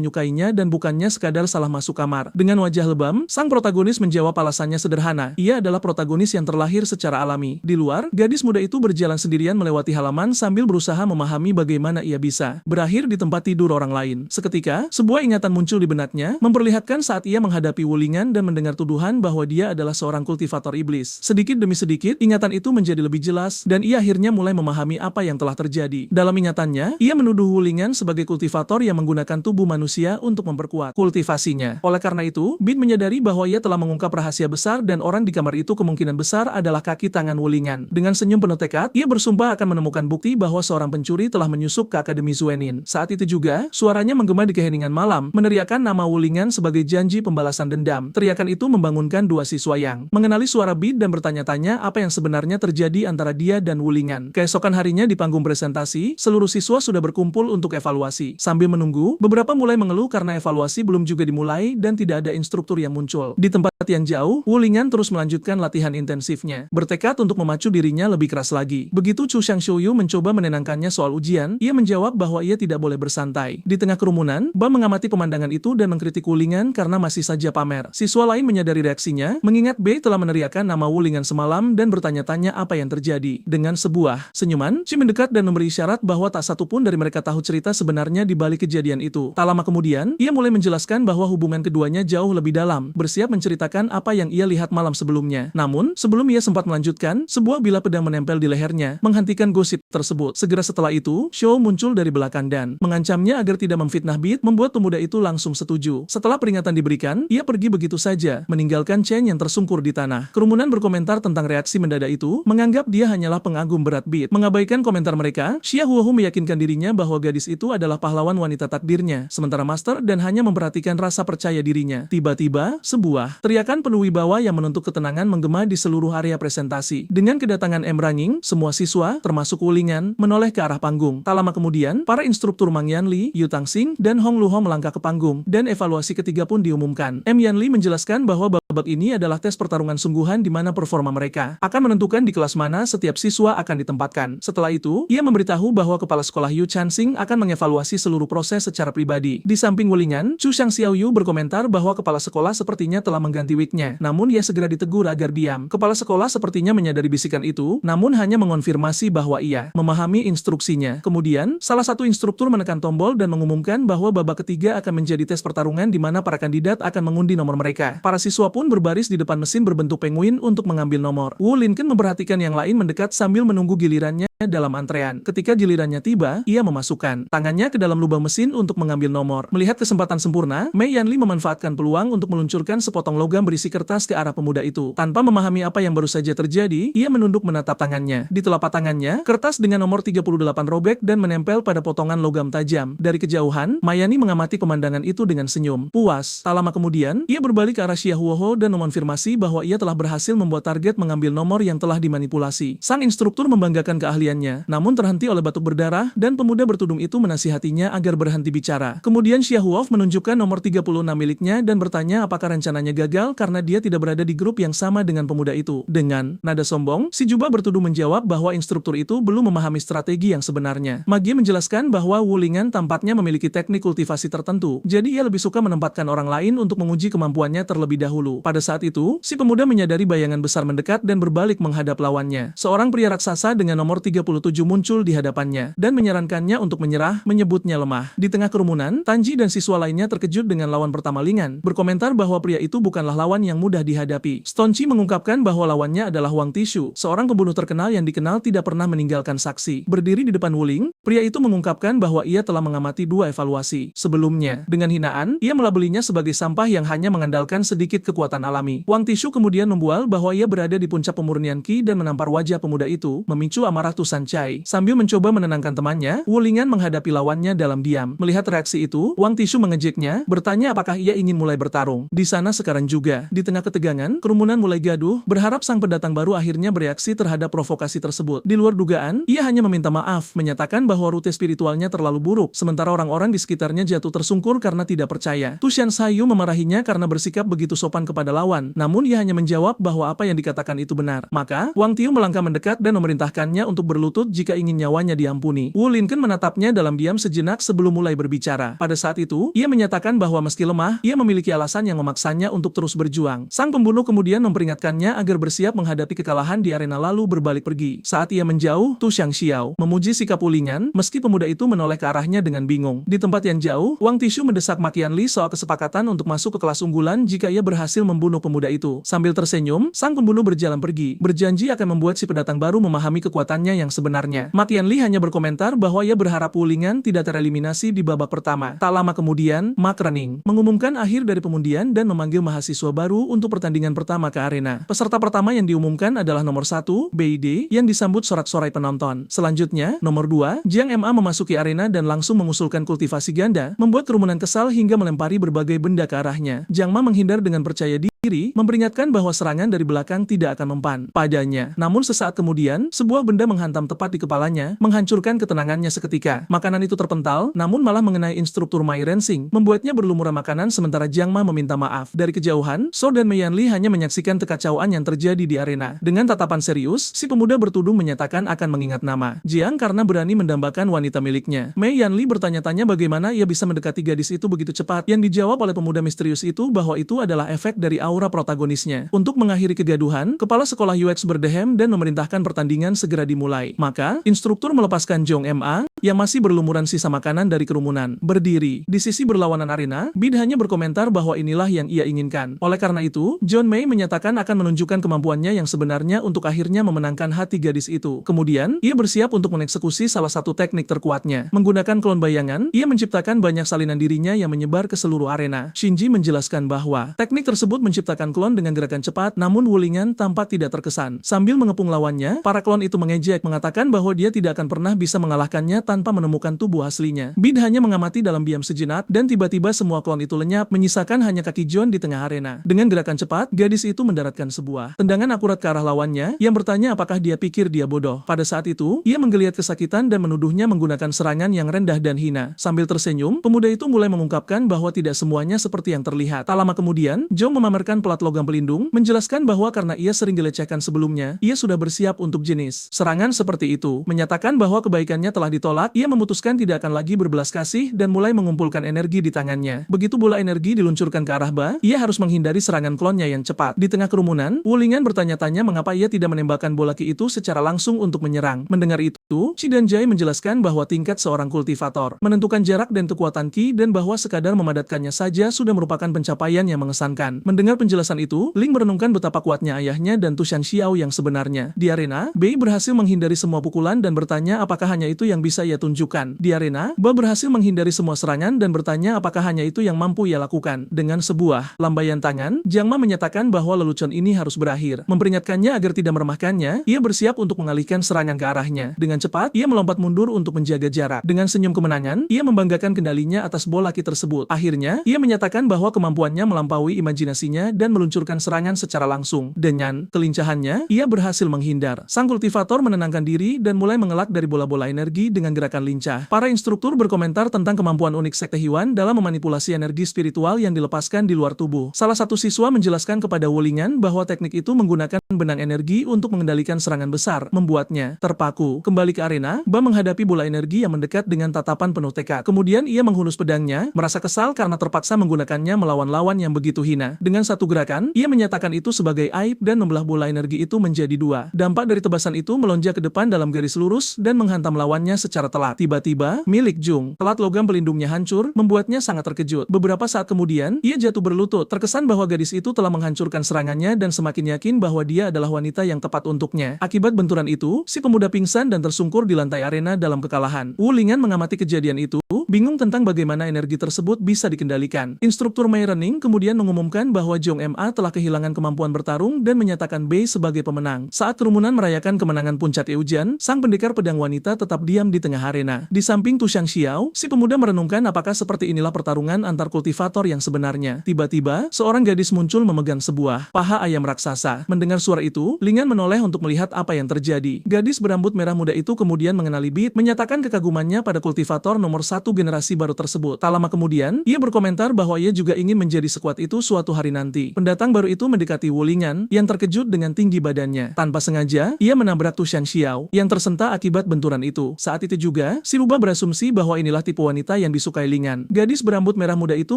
A: menyukainya dan bukannya sekadar salah masuk kamar. Dengan wajah lebam, sang protagonis menjawab alasannya sederhana. Ia adalah protagonis yang terlahir secara alami. Di luar, gadis muda itu berjalan sendirian melewati halaman sambil berusaha memahami bagaimana ia bisa berakhir di tempat tidur orang lain. Seketika, sebuah ingatan muncul di benaknya, memperlihatkan saat ia menghadapi Wu Ling'an dan mendengar tuduhan bahwa dia adalah seorang kultivator iblis. Sedikit demi sedikit, ingatan itu menjadi lebih jelas, dan ia akhirnya mulai memahami apa yang telah terjadi. Dalam ingatannya, ia menuduh Wu Ling'an sebagai kultivator yang menggunakan tubuh manusia untuk memperkuat kultivasinya. Oleh karena itu, Bid menyadari bahwa ia telah mengungkap rahasia besar dan orang di kamar itu kemungkinan besar adalah kaki tangan Wu Ling'an. Dengan senyum penuh tekad, ia bersumpah akan menemukan bukti bahwa seorang pencuri telah menyusup ke Akademi Zuenin. Saat itu juga, suaranya menggema di keheningan malam, meneriakkan nama Wu Ling'an sebagai janji pembalasan dendam. Teriakan itu membangunkan dua siswa yang mengenali suara Bid dan bertanya-tanya apa yang sebenarnya terjadi antara dia dan Wu Ling'an. Keesokan harinya di panggung presentasi, seluruh siswa sudah berkumpul untuk evaluasi. Sambil menunggu, beberapa mulai mengeluh karena evaluasi belum juga dimulai dan tidak ada instruktur yang muncul. Di tempat yang jauh, Wu Ling'an terus melanjutkan latihan intensifnya, bertekad untuk memacu dirinya lebih keras lagi. Begitu Chu Shangshouyu mencoba menenangkannya soal ujian, ia menjawab bahwa ia tidak boleh bersantai. Di tengah kerumunan, Ba mengamati pemandangan itu dan mengkritik Wu Ling'an karena masih saja pamer. Siswa lain menyadari reaksinya, mengingat Bei telah meneriakkan nama Wu Ling'an semalam dan bertanya-tanya apa yang terjadi. Dengan sebuah senyuman, Chi mendekat dan memberi isyarat bahwa tak satu pun dari mereka tahu cerita sebenarnya di balik kejadian itu. Tak lama kemudian, ia mulai menjelaskan bahwa hubungan keduanya jauh lebih dalam, bersiap menceritakan apa yang ia lihat malam sebelumnya. Namun, sebelum ia sempat melanjutkan, sebuah bilah pedang menempel di lehernya, menghentikan gosip tersebut. Segera setelah itu, Shou muncul dari belakang dan mengancamnya agar tidak memfitnah Bid, membuat pemuda itu langsung setuju. Setelah peringatan diberikan, ia pergi begitu saja, meninggalkan Chen yang tersungkur di tanah. Kerumunan berkomentar tentang reaksi mendadak itu, menganggap dia hanyalah pengagum berat Bid. Mengabaikan komentar mereka, Xia Huohu meyakinkan dirinya bahwa gadis itu adalah pahlawan wanita takdirnya, sementara Master Dan hanya memperhatikan rasa percaya dirinya. Tiba-tiba, sebuah teriakan penuh wibawa yang menuntut ketenangan menggema di seluruh area presentasi. Dengan kedatangan Em Ranging, semua siswa, termasuk Wu Ling'an, menoleh ke arah panggung. Tak lama kemudian, para instruktur Mang Yanli, Yu Tangxing, dan Hong Luho melangkah ke panggung, dan evaluasi ketiga pun diumumkan. Em Yanli menjelaskan bahwa babak ini adalah tes pertarungan sungguhan di mana performa mereka akan menentukan di kelas mana setiap siswa akan ditempatkan. Setelah itu, ia memberitahu bahwa kepala sekolah Yu Chanxing akan mengevaluasi seluruh proses secara pribadi. Di samping Wu Ling'an, Chu Shangxiaoyu berkomentar bahwa kepala sekolah sepertinya telah mengganti wignya. Namun ia segera ditegur agar diam. Kepala sekolah sepertinya menyadari bisikan itu, namun hanya mengonfirmasi bahwa ia memahami instruksinya. Kemudian, salah satu instruktur menekan tombol dan mengumumkan bahwa babak ketiga akan menjadi tes pertarungan di mana para kandidat akan mengundi nomor mereka. Para siswa pun berbaris di depan mesin berbentuk penguin untuk mengambil nomor. Wu Linken memperhatikan yang lain mendekat sambil menunggu gilirannya dalam antrean. Ketika gilirannya tiba, ia memasukkan tangannya ke dalam lubang mesin untuk mengambil nomor. Melihat kesempatan sempurna, Mei Yanli memanfaatkan peluang untuk meluncurkan sepotong logam berisi kertas ke arah pemuda itu. Tanpa memahami apa yang baru saja terjadi, ia menunduk menatap tangannya. Di telapak tangannya, kertas dengan nomor 38 robek dan menempel pada potongan logam tajam. Dari kejauhan, Mayani mengamati pemandangan itu dengan senyum puas. Tak lama kemudian, ia berbalik ke arah Xia Huoho dan mengonfirmasi bahwa ia telah berhasil membuat target mengambil nomor yang telah dimanipulasi. Sang instruktur membanggakan keahliannya, namun terhenti oleh batuk berdarah dan pemuda bertudung itu menasihatinya agar berhenti bicara. Kemudian Xia Huoho menunjukkan nomor 36 miliknya dan bertanya apakah rencananya gagal karena dia tidak berada di grup yang sama dengan pemuda itu. Dengan nada sombong, si jubah bertuduh menjawab bahwa instruktur itu belum memahami strategi yang sebenarnya. Magi menjelaskan bahwa Wu Lingan tampaknya memiliki teknik kultivasi tertentu, jadi ia lebih suka menempatkan orang lain untuk menguji kemampuannya terlebih dahulu. Pada saat itu, si pemuda menyadari bayangan besar mendekat dan berbalik menghadap lawannya. Seorang pria raksasa dengan nomor 37 muncul di hadapannya dan menyarankannya untuk menyerah, menyebutnya lemah. Di tengah kerumunan, Tanji dan siswa lainnya terkejut dengan lawan pertama Lingan, berkomentar bahwa pria itu bukanlah lawan yang mudah dihadapi. Stonchi mengungkapkan bahwa lawannya adalah Wang Tishu, seorang pembunuh terkenal yang dikenal tidak pernah meninggalkan saksi. Berdiri di depan Wuling, pria itu mengungkapkan bahwa ia telah mengamati 2 evaluasi sebelumnya. Dengan hinaan, ia melabelinya sebagai sampah yang hanya mengandalkan sedikit kekuatan alami. Wang Tishu kemudian membual bahwa ia berada di puncak pemurnian Qi dan menampar wajah pemuda itu, memicu amarah Tu Sancai. Sambil mencoba menenangkan temannya, Wu Lingan menghadapi lawannya dalam diam. Melihat reaksi itu, Wang Tishu mengejeknya, bertanya apakah ia ingin mulai bertarung. Di sana sekarang juga, di tengah ketegangan, kerumunan mulai gaduh, berharap sang pendatang baru akhirnya bereaksi terhadap provokasi tersebut. Di luar dugaan, ia hanya meminta maaf, menyatakan bahwa rute spiritualnya terlalu buruk, sementara orang-orang di sekitarnya jatuh tersungkur karena tidak percaya. Tu Xian Sayu memarahinya karena bersikap begitu sopan kepada lawan, namun ia hanya menjawab bahwa apa yang dikatakan itu benar. Maka, Wang Tiu melangkah mendekat dan memerintahkannya untuk berlutut jika ingin nyawanya diampuni. Wu Linken menatapnya dalam diam sejenak sebelum mulai berbicara. Pada saat itu, ia menyatakan bahwa meski lemah, ia memiliki alasan yang memaksanya untuk terus berjuang. Sang pembunuh kemudian memperingatkannya agar bersiap menghadapi kekalahan di arena lalu berbalik pergi. Saat ia menjauh, Tu Xiangxiao memuji sikap Wu Lingan, meski pemuda itu menoleh ke arahnya dengan bingung. Di tempat yang jauh, Wang Tishu mendesak Makian Li soal kesepakatan untuk masuk ke kelas unggulan jika ia berhasil membunuh pemuda itu. Sambil tersenyum, sang pembunuh berjalan pergi, berjanji akan membuat si pendatang baru memahami kekuatannya yang sebenarnya. Makian Li hanya berkomentar bahwa ia berharap Wu Lingan tidak tereliminasi di babak pertama. Tak lama kemudian, Mak Rening mengumumkan akhir dari pengundian dan memanggil mahasiswa baru untuk pertandingan pertama ke arena. Peserta pertama yang diumumkan adalah nomor 1, BID, yang disambut sorak-sorai penonton. Selanjutnya, nomor 2, Jiang Ma memasuki arena dan langsung mengusulkan kultivasi ganda, membuat kerumunan kesal hingga melempari berbagai benda ke arahnya. Jiang Ma menghindar dengan percaya diri, memperingatkan bahwa serangan dari belakang tidak akan mempan padanya. Namun sesaat kemudian, sebuah benda menghantam tepat di kepalanya, menghancurkan ketenangannya seketika. Makanan itu terpental, namun malah mengenai instruktur Mai Rensing, membuatnya berlumuran makanan sementara Jiang Ma meminta maaf. Dari kejauhan, So dan Mei Yanli hanya menyaksikan kekacauan yang terjadi di arena. Dengan tatapan serius, si pemuda bertudung menyatakan akan mengingat nama Jiang karena berani mendambakan wanita miliknya. Mei Yanli bertanya-tanya bagaimana ia bisa mendekati gadis itu begitu cepat. Yang dijawab oleh pemuda misterius itu bahwa itu adalah efek dari aura protagonisnya. Untuk mengakhiri kegaduhan, kepala sekolah UX berdehem dan memerintahkan pertandingan segera dimulai. Maka, instruktur melepaskan Zhong Ma, yang masih berlumuran sisa makanan dari kerumunan. Berdiri di sisi berlawanan arena, Bid hanya berkomentar bahwa inilah yang ia inginkan. Oleh karena itu, John Mei menyatakan akan menunjukkan kemampuannya yang sebenarnya untuk akhirnya memenangkan hati gadis itu. Kemudian, ia bersiap untuk mengeksekusi salah satu teknik terkuatnya. Menggunakan klon bayangan, ia menciptakan banyak salinan dirinya yang menyebar ke seluruh arena. Shinji menjelaskan bahwa teknik tersebut menciptakan klon dengan gerakan cepat, namun Wu Lingan tampak tidak terkesan. Sambil mengepung lawannya, para klon itu mengejek, mengatakan bahwa dia tidak akan pernah bisa mengalahkannya tanpa menemukan tubuh aslinya. Bid hanya mengamati dalam diam sejenak, dan tiba-tiba semua klon itu lenyap, menyisakan hanya kaki John di tengah arena. Dengan gerakan cepat, gadis itu mendaratkan sebuah tendangan akurat ke arah lawannya, yang bertanya apakah dia pikir dia bodoh. Pada saat itu, ia menggeliat kesakitan dan menuduhnya menggunakan serangan yang rendah dan hina. Sambil tersenyum, pemuda itu mulai mengungkapkan bahwa tidak semuanya seperti yang terlihat. Tak lama kemudian, John memamerkan pelat logam pelindung, menjelaskan bahwa karena ia sering dilecehkan sebelumnya, ia sudah bersiap untuk jenis serangan seperti itu. Menyatakan bahwa kebaikannya telah ditolak, ia memutuskan tidak akan lagi berbelas kasih dan mulai mengumpulkan energi di tangannya. Begitu bola energi diluncurkan ke arah Ba, ia harus menghindari serangan klonnya yang cepat. Di tengah kerumunan, Wu Lingan bertanya-tanya mengapa ia tidak menembakkan bola Qi itu secara langsung untuk menyerang. Mendengar itu, Shi Danjai menjelaskan bahwa tingkat seorang kultivator menentukan jarak dan kekuatan Qi dan bahwa sekadar memadatkannya saja sudah merupakan pencapaian yang mengesankan. Mendengar penjelasan penjelasan itu, Ling merenungkan betapa kuatnya ayahnya dan Tu Shanxiao yang sebenarnya. Di arena, Bei berhasil menghindari semua pukulan dan bertanya apakah hanya itu yang bisa ia tunjukkan. Di arena, Ba berhasil menghindari semua serangan dan bertanya apakah hanya itu yang mampu ia lakukan. Dengan sebuah lambaian tangan, Jiang Ma menyatakan bahwa lelucon ini harus berakhir. Memperingatkannya agar tidak meremehkannya, ia bersiap untuk mengalihkan serangan ke arahnya. Dengan cepat, ia melompat mundur untuk menjaga jarak. Dengan senyum kemenangan, ia membanggakan kendalinya atas bola ki tersebut. Akhirnya, ia menyatakan bahwa kemampuannya melampaui imajinasinya dan meluncurkan serangan secara langsung. Dengan kelincahannya, ia berhasil menghindar. Sang kultivator menenangkan diri dan mulai mengelak dari bola-bola energi dengan gerakan lincah. Para instruktur berkomentar tentang kemampuan unik Sekte Hyuan dalam memanipulasi energi spiritual yang dilepaskan di luar tubuh. Salah satu siswa menjelaskan kepada Wu Lingan bahwa teknik itu menggunakan benang energi untuk mengendalikan serangan besar, membuatnya terpaku. Kembali ke arena, Ba menghadapi bola energi yang mendekat dengan tatapan penuh tekad. Kemudian ia menghunus pedangnya, merasa kesal karena terpaksa menggunakannya melawan lawan yang begitu hina. Dengan satu gerakan, ia menyatakan itu sebagai aib dan membelah bola energi itu menjadi dua. Dampak dari tebasan itu melonjak ke depan dalam garis lurus dan menghantam lawannya secara telat. Tiba-tiba, milik Jung, telat logam pelindungnya hancur, membuatnya sangat terkejut. Beberapa saat kemudian, ia jatuh berlutut, terkesan bahwa gadis itu telah menghancurkan serangannya dan semakin yakin bahwa dia adalah wanita yang tepat untuknya. Akibat benturan itu, si pemuda pingsan dan tersungkur di lantai arena dalam kekalahan. Wu Lingan mengamati kejadian itu, bingung tentang bagaimana energi tersebut bisa dikendalikan. Instruktur Mei Rening kemudian mengumumkan bahwa Zhong Ma telah kehilangan kemampuan bertarung dan menyatakan Bei sebagai pemenang. Saat kerumunan merayakan kemenangan puncak Eujian, sang pendekar pedang wanita tetap diam di tengah arena. Di samping Tu Shanxiao, si pemuda merenungkan apakah seperti inilah pertarungan antar kultivator yang sebenarnya. Tiba-tiba, seorang gadis muncul memegang sebuah paha ayam raksasa. Mendengar suara itu, Lingan menoleh untuk melihat apa yang terjadi. Gadis berambut merah muda itu kemudian mengenali Beat, menyatakan kekagumannya pada kultivator nomor 1 generasi baru tersebut. Tak lama kemudian, ia berkomentar bahwa ia juga ingin menjadi sekuat itu suatu hari nanti. Pendatang baru itu mendekati Wu Lingan, yang terkejut dengan tinggi badannya. Tanpa sengaja, ia menabrak Tu Shanxiao, yang tersentak akibat benturan itu. Saat itu juga, si rubah berasumsi bahwa inilah tipe wanita yang disukai Lingan. Gadis berambut merah muda itu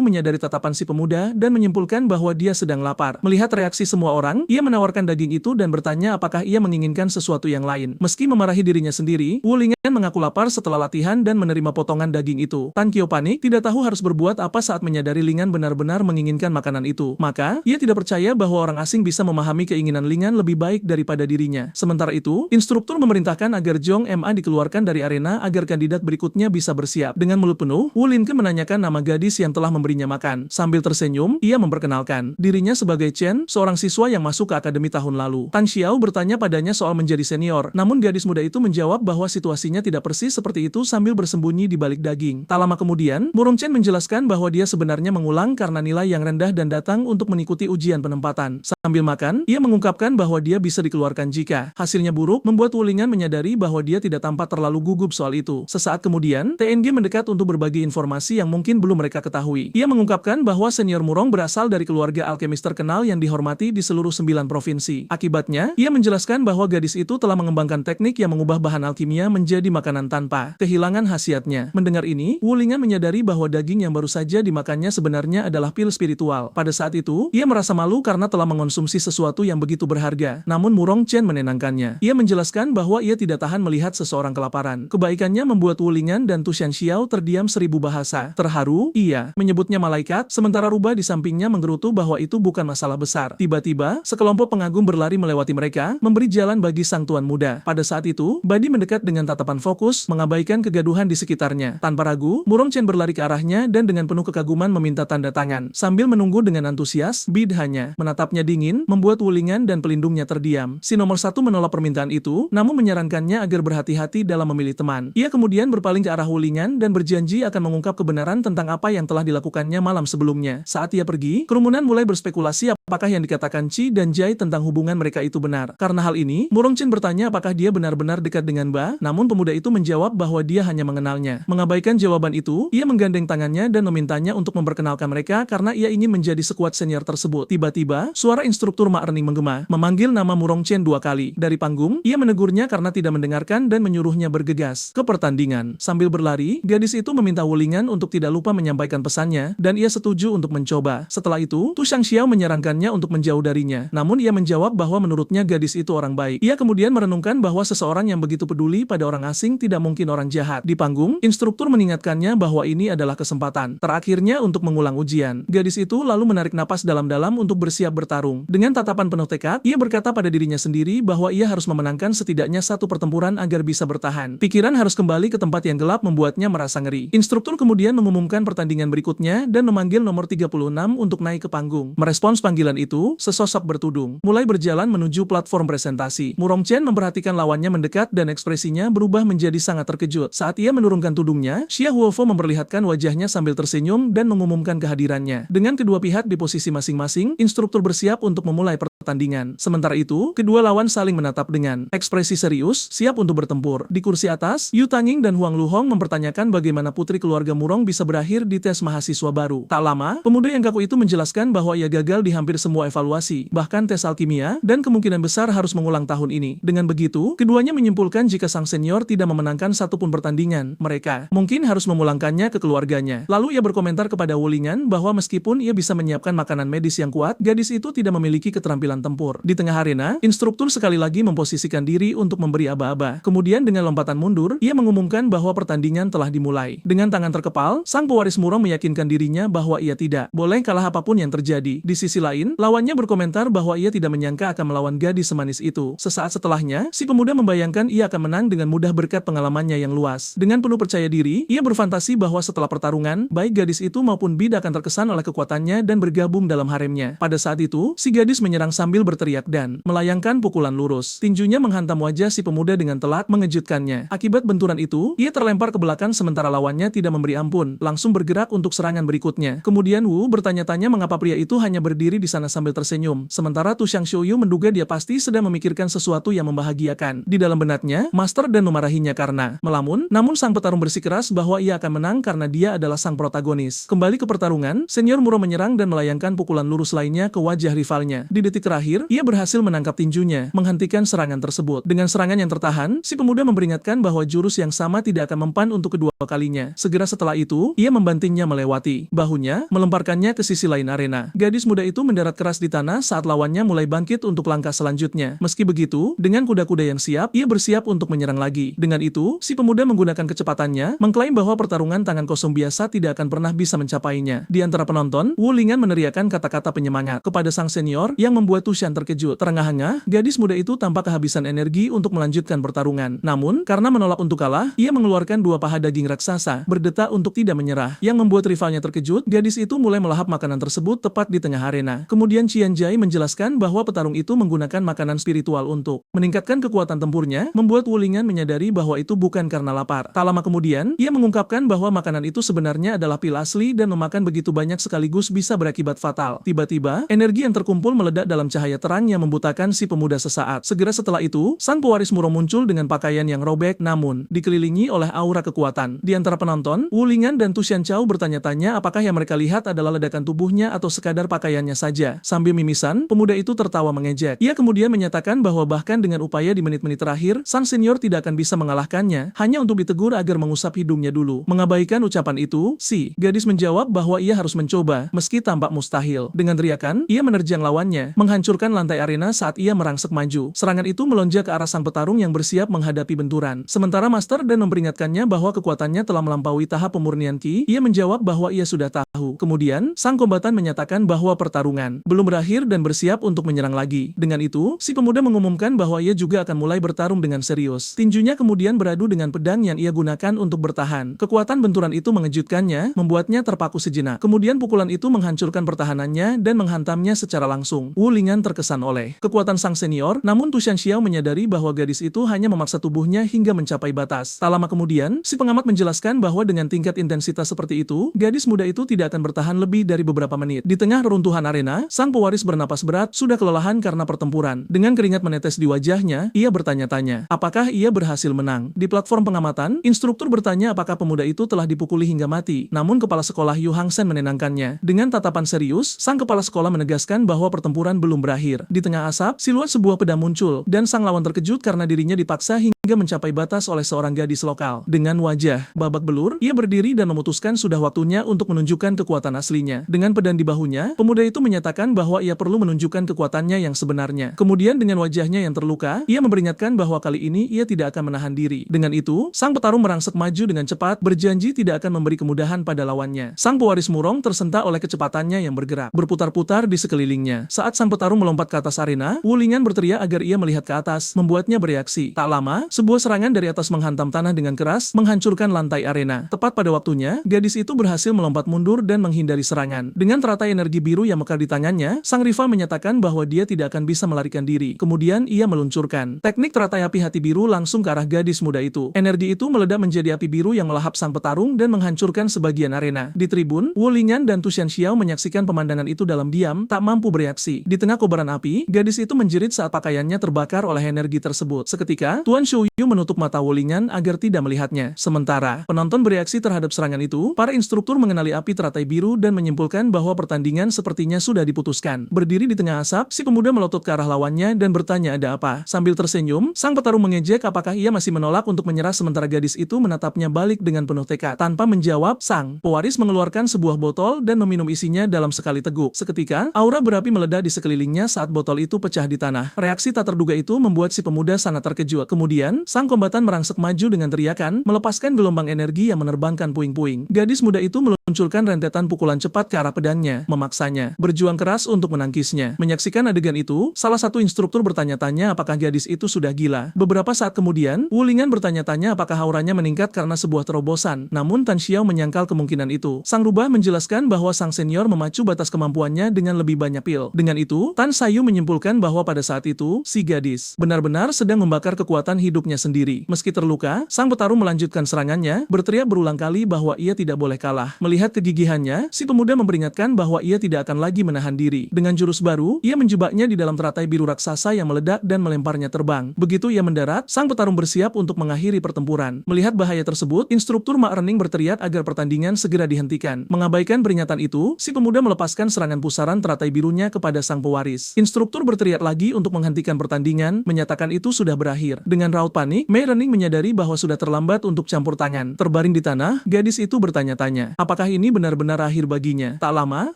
A: menyadari tatapan si pemuda dan menyimpulkan bahwa dia sedang lapar. Melihat reaksi semua orang, ia menawarkan daging itu dan bertanya apakah ia menginginkan sesuatu yang lain. Meski memarahi dirinya sendiri, Wu Lingan mengaku lapar setelah latihan dan menerima potongan daging itu. Tan Qiu panik, tidak tahu harus berbuat apa saat menyadari Lingan benar-benar menginginkan makanan itu. Maka, ia tidak percaya bahwa orang asing bisa memahami keinginan Lingan lebih baik daripada dirinya. Sementara itu, instruktur memerintahkan agar Zhong Ma dikeluarkan dari arena agar kandidat berikutnya bisa bersiap. Dengan mulut penuh, Wu Linke menanyakan nama gadis yang telah memberinya makan. Sambil tersenyum, ia memperkenalkan dirinya sebagai Chen, seorang siswa yang masuk ke akademi tahun lalu. Tan Xiao bertanya padanya soal menjadi senior, namun gadis muda itu menjawab bahwa situasinya tidak persis seperti itu sambil bersembunyi di balik daging. Tak lama kemudian, Murong Chen menjelaskan bahwa dia sebenarnya mengulang karena nilai yang rendah dan datang untuk mengikuti ujian penempatan. Sambil makan, ia mengungkapkan bahwa dia bisa dikeluarkan jika hasilnya buruk, membuat Wu Lingan menyadari bahwa dia tidak tampak terlalu gugup soal itu. Sesaat kemudian, TNG mendekat untuk berbagi informasi yang mungkin belum mereka ketahui. Ia mengungkapkan bahwa senior Murong berasal dari keluarga alkemis terkenal yang dihormati di seluruh 9 provinsi. Akibatnya, ia menjelaskan bahwa gadis itu telah mengembangkan teknik yang mengubah bahan alkimia menjadi makanan tanpa kehilangan khasiatnya. Mendengar ini, Wu Lingan menyadari bahwa daging yang baru saja dimakannya sebenarnya adalah pil spiritual. Pada saat itu, ia merasa malu karena telah mengonsumsi sesuatu yang begitu berharga. Namun Murong Chen menenangkannya. Ia menjelaskan bahwa ia tidak tahan melihat seseorang kelaparan. Kebaikannya membuat Wu Lingan dan Tu Shanxiao terdiam 1000 bahasa. Terharu, ia menyebutnya malaikat, sementara rubah di sampingnya menggerutu bahwa itu bukan masalah besar. Tiba-tiba, sekelompok pengagum berlari melewati mereka, memberi jalan bagi sang tuan muda. Pada saat itu, Badi mendekat dengan tatapan fokus, mengabaikan kegaduhan di sekitarnya. Tanpa ragu, Murong Chen berlari ke arahnya dan dengan penuh kekaguman meminta tanda tangan. Sambil menunggu dengan antusias, Bid hanya menatapnya dingin, membuat Wu Lingan dan pelindungnya terdiam. Si nomor 1 menolak permintaan itu, namun menyarankannya agar berhati-hati dalam memilih teman. Ia kemudian berpaling ke arah Wu Lingan dan berjanji akan mengungkap kebenaran tentang apa yang telah dilakukannya malam sebelumnya. Saat ia pergi, kerumunan mulai berspekulasi apakah yang dikatakan Qi dan Jai tentang hubungan mereka itu benar. Karena hal ini, Murong Chen bertanya apakah dia benar-benar dekat dengan Ba, namun pemuda itu menjawab bahwa dia hanya mengenalnya. Mengabaikan jawaban itu, ia menggandeng tangannya dan memintanya untuk memperkenalkan mereka karena ia ingin menjadi sekuat senior tersebut. Tiba-tiba, suara instruktur Ma Erning menggema, memanggil nama Murong Chen 2 kali. Dari panggung, ia menegurnya karena tidak mendengarkan dan menyuruhnya bergegas ke pertandingan. Sambil berlari, gadis itu meminta Wu Lingan untuk tidak lupa menyampaikan pesannya, dan ia setuju untuk mencoba. Setelah itu, Tu Shanxiao menyarankannya untuk menjauh darinya. Namun ia menjawab bahwa menurutnya gadis itu orang baik. Ia kemudian merenungkan bahwa seseorang yang begitu peduli pada orang asing tidak mungkin orang jahat. Di panggung, instruktur mengingatkannya bahwa ini adalah kesempatan terakhirnya untuk mengulang ujian. Gadis itu lalu menarik napas dalam dalam-dalam untuk bersiap bertarung. Dengan tatapan penuh tekad, ia berkata pada dirinya sendiri bahwa ia harus memenangkan setidaknya satu pertempuran agar bisa bertahan. Pikiran harus kembali ke tempat yang gelap membuatnya merasa ngeri. Instruktur kemudian mengumumkan pertandingan berikutnya dan memanggil nomor 36 untuk naik ke panggung. Merespons panggilan itu, sesosok bertudung mulai berjalan menuju platform presentasi. Murong Chen memperhatikan lawannya mendekat dan ekspresinya berubah menjadi sangat terkejut. Saat ia menurunkan tudungnya, Xia Huofo memperlihatkan wajahnya sambil tersenyum dan mengumumkan kehadirannya. Dengan kedua pihak di posisi masing-masing, instruktur bersiap untuk memulai pertandingan. Sementara itu, kedua lawan saling menatap dengan ekspresi serius, siap untuk bertempur. Di kursi atas, Yu Tanging dan Huang Luhong mempertanyakan bagaimana putri keluarga Murong bisa berakhir di tes mahasiswa baru. Tak lama, pemuda yang kaku itu menjelaskan bahwa ia gagal di hampir semua evaluasi, bahkan tes alkimia, dan kemungkinan besar harus mengulang tahun ini. Dengan begitu, keduanya menyimpulkan jika sang senior tidak memenangkan satupun pertandingan, mereka mungkin harus memulangkannya ke keluarganya. Lalu ia berkomentar kepada Wulingan bahwa meskipun ia bisa menyiapkan makanan medis yang kuat, gadis itu tidak memiliki keterampilan tempur. Di tengah arena, instruktur sekali lagi memposisikan diri untuk memberi aba-aba. Kemudian dengan lompatan mundur, ia mengumumkan bahwa pertandingan telah dimulai. Dengan tangan terkepal, sang pewaris Murong meyakinkan dirinya bahwa ia tidak boleh kalah apapun yang terjadi. Di sisi lain, lawannya berkomentar bahwa ia tidak menyangka akan melawan gadis semanis itu. Sesaat setelahnya, si pemuda membayangkan ia akan menang dengan mudah berkat pengalamannya yang luas. Dengan penuh percaya diri, ia berfantasi bahwa setelah pertarungan, baik gadis itu maupun Bid akan terkesan oleh kekuatannya dan bergabung dalam haremnya. Pada saat itu, si gadis menyerang sambil berteriak dan melayangkan pukulan lurus. Tinjunya menghantam wajah si pemuda dengan telak, mengejutkannya. Akibat benturan itu, ia terlempar ke belakang sementara lawannya tidak memberi ampun, langsung bergerak untuk serangan berikutnya. Kemudian Wu bertanya-tanya mengapa pria itu hanya berdiri di sana sambil tersenyum, sementara Tu Xiang Xiuyu menduga dia pasti sedang memikirkan sesuatu yang membahagiakan. Di dalam benaknya, Master dan memarahinya karena melamun, namun sang petarung bersikeras bahwa ia akan menang karena dia adalah sang protagonis. Kembali ke pertarungan, Senior Muro menyerang dan melayangkan pukulan lurus lainnya ke wajah rivalnya. Di detik terakhir, ia berhasil menangkap tinjunya, menghentikan serangan tersebut. Dengan serangan yang tertahan, si pemuda memperingatkan bahwa jurus yang sama tidak akan mempan untuk kedua kalinya. Segera setelah itu, ia membantingnya melewati bahunya, melemparkannya ke sisi lain arena. Gadis muda itu mendarat keras di tanah saat lawannya mulai bangkit untuk langkah selanjutnya. Meski begitu, dengan kuda-kuda yang siap, ia bersiap untuk menyerang lagi. Dengan itu, si pemuda menggunakan kecepatannya, mengklaim bahwa pertarungan tangan kosong biasa tidak akan pernah bisa mencapainya. Di antara penonton, Wu Lingan meneriakkan kata-kata penyemangat kepada sang senior yang membuat Tushan terkejut. Terengah-engah, gadis muda itu tampak kehabisan energi untuk melanjutkan pertarungan. Namun, karena menolak untuk kalah, ia mengeluarkan dua paha daging raksasa, berdetak untuk tidak menyerah. Yang membuat rivalnya terkejut, gadis itu mulai melahap makanan tersebut tepat di tengah arena. Kemudian Qian Jai menjelaskan bahwa petarung itu menggunakan makanan spiritual untuk meningkatkan kekuatan tempurnya, membuat Wu Lingan menyadari bahwa itu bukan karena lapar. Tak lama kemudian, ia mengungkapkan bahwa makanan itu sebenarnya adalah pil asli dan memakan begitu banyak sekaligus bisa berakibat fatal. Tiba-tiba, energi yang terkumpul meledak dalam cahaya terang yang membutakan si pemuda sesaat. Segera setelah itu, sang pewaris Muro muncul dengan pakaian yang robek namun dikelilingi oleh aura kekuatan. Di antara penonton, Wu Lingan dan Tu Xianchao bertanya-tanya apakah yang mereka lihat adalah ledakan tubuhnya atau sekadar pakaiannya saja. Sambil mimisan, pemuda itu tertawa mengejek. Ia kemudian menyatakan bahwa bahkan dengan upaya di menit-menit terakhir, sang senior tidak akan bisa mengalahkannya, hanya untuk ditegur agar mengusap hidungnya dulu. Mengabaikan ucapan itu, si gadis menjawab bahwa ia harus mencoba, meski tampak mustahil. Dengan teriakan, ia menerjang lawannya, menghancurkan lantai arena saat ia merangsek maju. Serangan itu melonjak ke arah sang petarung yang bersiap menghadapi benturan. Sementara Master dan memperingatkannya bahwa kekuatannya telah melampaui tahap pemurnian Qi, ia menjawab bahwa ia sudah tahu. Kemudian, sang kombatan menyatakan bahwa pertarungan belum berakhir dan bersiap untuk menyerang lagi. Dengan itu, si pemuda mengumumkan bahwa ia juga akan mulai bertarung dengan serius. Tinjunya kemudian beradu dengan pedang yang ia gunakan untuk bertahan. Kekuatan benturan itu mengejutkannya, membuatnya terpaku sejenak. Kemudian pukulan itu menghancurkan pertahanannya dan menghantamnya secara langsung. Wu Lingan terkesan oleh kekuatan sang senior, namun Tu Xianxiao menyadari bahwa gadis itu hanya memaksa tubuhnya hingga mencapai batas. Tak lama kemudian, si pengamat menjelaskan bahwa dengan tingkat intensitas seperti itu, gadis muda itu tidak akan bertahan lebih dari beberapa menit. Di tengah reruntuhan arena, sang pewaris bernapas berat, sudah kelelahan karena pertempuran. Dengan keringat menetes di wajahnya, ia bertanya-tanya, apakah ia berhasil menang? Di platform pengamatan, instruktur bertanya apakah pemuda itu telah dipukuli hingga mati. Namun kepala sekolah Yu Hangsen menenangkannya. Dengan tatapan serius, sang kepala sekolah menegaskan bahwa pertempuran belum berakhir. Di tengah asap, siluet sebuah pedang muncul, dan sang lawan terkejut karena dirinya dipaksa hingga mencapai batas oleh seorang gadis lokal. Dengan wajah babak belur, ia berdiri dan memutuskan sudah waktunya untuk menunjukkan kekuatan aslinya. Dengan pedang di bahunya, pemuda itu menyatakan bahwa ia perlu menunjukkan kekuatannya yang sebenarnya. Kemudian dengan wajahnya yang terluka, ia memperingatkan bahwa kali ini ia tidak akan menahan diri. Dengan itu, sang petarung merangsek maju dengan cepat, berjanji tidak akan memberi kemudahan pada lawannya. Sang pewaris Murong tersentak oleh kecepatannya yang bergerak. bergerak, berputar-putar di sekelilingnya. Saat sang petarung melompat ke atas arena, Wulingan berteriak agar ia melihat ke atas, membuatnya bereaksi. Tak lama, sebuah serangan dari atas menghantam tanah dengan keras, menghancurkan lantai arena. Tepat pada waktunya, gadis itu berhasil melompat mundur dan menghindari serangan. Dengan teratai energi biru yang mekar di tangannya, sang rival menyatakan bahwa dia tidak akan bisa melarikan diri. Kemudian ia meluncurkan teknik teratai api hati biru langsung ke arah gadis muda itu. Energi itu meledak menjadi api biru yang melahap sang petarung dan menghancurkan sebagian arena. Di tribun, Wulingan dan Tu Shanxiao menyaksikan pemandangan itu dalam diam, tak mampu bereaksi. Di tengah kobaran api, gadis itu menjerit saat pakaiannya terbakar oleh energi tersebut. Seketika, Tuan Shouyu menutup mata Wulingan agar tidak melihatnya. Sementara, penonton bereaksi terhadap serangan itu, para instruktur mengenali api teratai biru dan menyimpulkan bahwa pertandingan sepertinya sudah diputuskan. Berdiri di tengah asap, si pemuda melotot ke arah lawannya dan bertanya ada apa. Sambil tersenyum, sang petarung mengejek apakah ia masih menolak untuk menyerah sementara gadis itu menatapnya balik dengan penuh tekad. Tanpa menjawab, sang pewaris mengeluarkan sebuah botol dan meminum isinya dalam sekali teguk. Seketika, aura berapi meledak di sekelilingnya saat botol itu pecah di tanah. Reaksi tak terduga itu membuat si pemuda sangat terkejut. Kemudian, sang kombatan merangsek maju dengan teriakan, melepaskan gelombang energi yang menerbangkan puing-puing. Gadis muda itu meluncurkan rentetan pukulan cepat ke arah pedangnya, memaksanya berjuang keras untuk menangkisnya. Menyaksikan adegan itu, salah satu instruktur bertanya-tanya apakah gadis itu sudah gila. Beberapa saat kemudian, Wulingan bertanya-tanya apakah auranya meningkat karena sebuah terobosan. Namun Tan Xiao menyangkal kemungkinan itu. Sang rubah menjelaskan bahwa sang senior memacu batas kemampuannya dengan lebih banyak pil. Dengan itu, Tan Sayu menyimpulkan bahwa pada saat itu, si gadis benar-benar sedang membakar kekuatan hidupnya sendiri. Meski terluka, sang petarung melanjutkan serangannya, berteriak berulang kali bahwa ia tidak boleh kalah. Melihat kegigihannya, si pemuda memperingatkan bahwa ia tidak akan lagi menahan diri. Dengan jurus baru, ia menjebaknya di dalam teratai biru raksasa yang meledak dan melemparnya terbang. Begitu ia mendarat, sang petarung bersiap untuk mengakhiri pertempuran. Melihat bahaya tersebut, instruktur Mak Rening berteriak agar pertandingan segera dihentikan. Mengabaikan peringatan itu, si pemuda melepaskan serangan pusaran teratai birunya kepada sang pewaris. Instruktur berteriak lagi untuk menghentikan pertandingan, menyatakan itu sudah berakhir. Dengan raut panik, Mak Rening menyadari bahwa sudah terlambat untuk campur tangan. Terbaring di tanah, gadis itu bertanya-tanya, apakah ini benar-benar akhir baginya? Tak lama,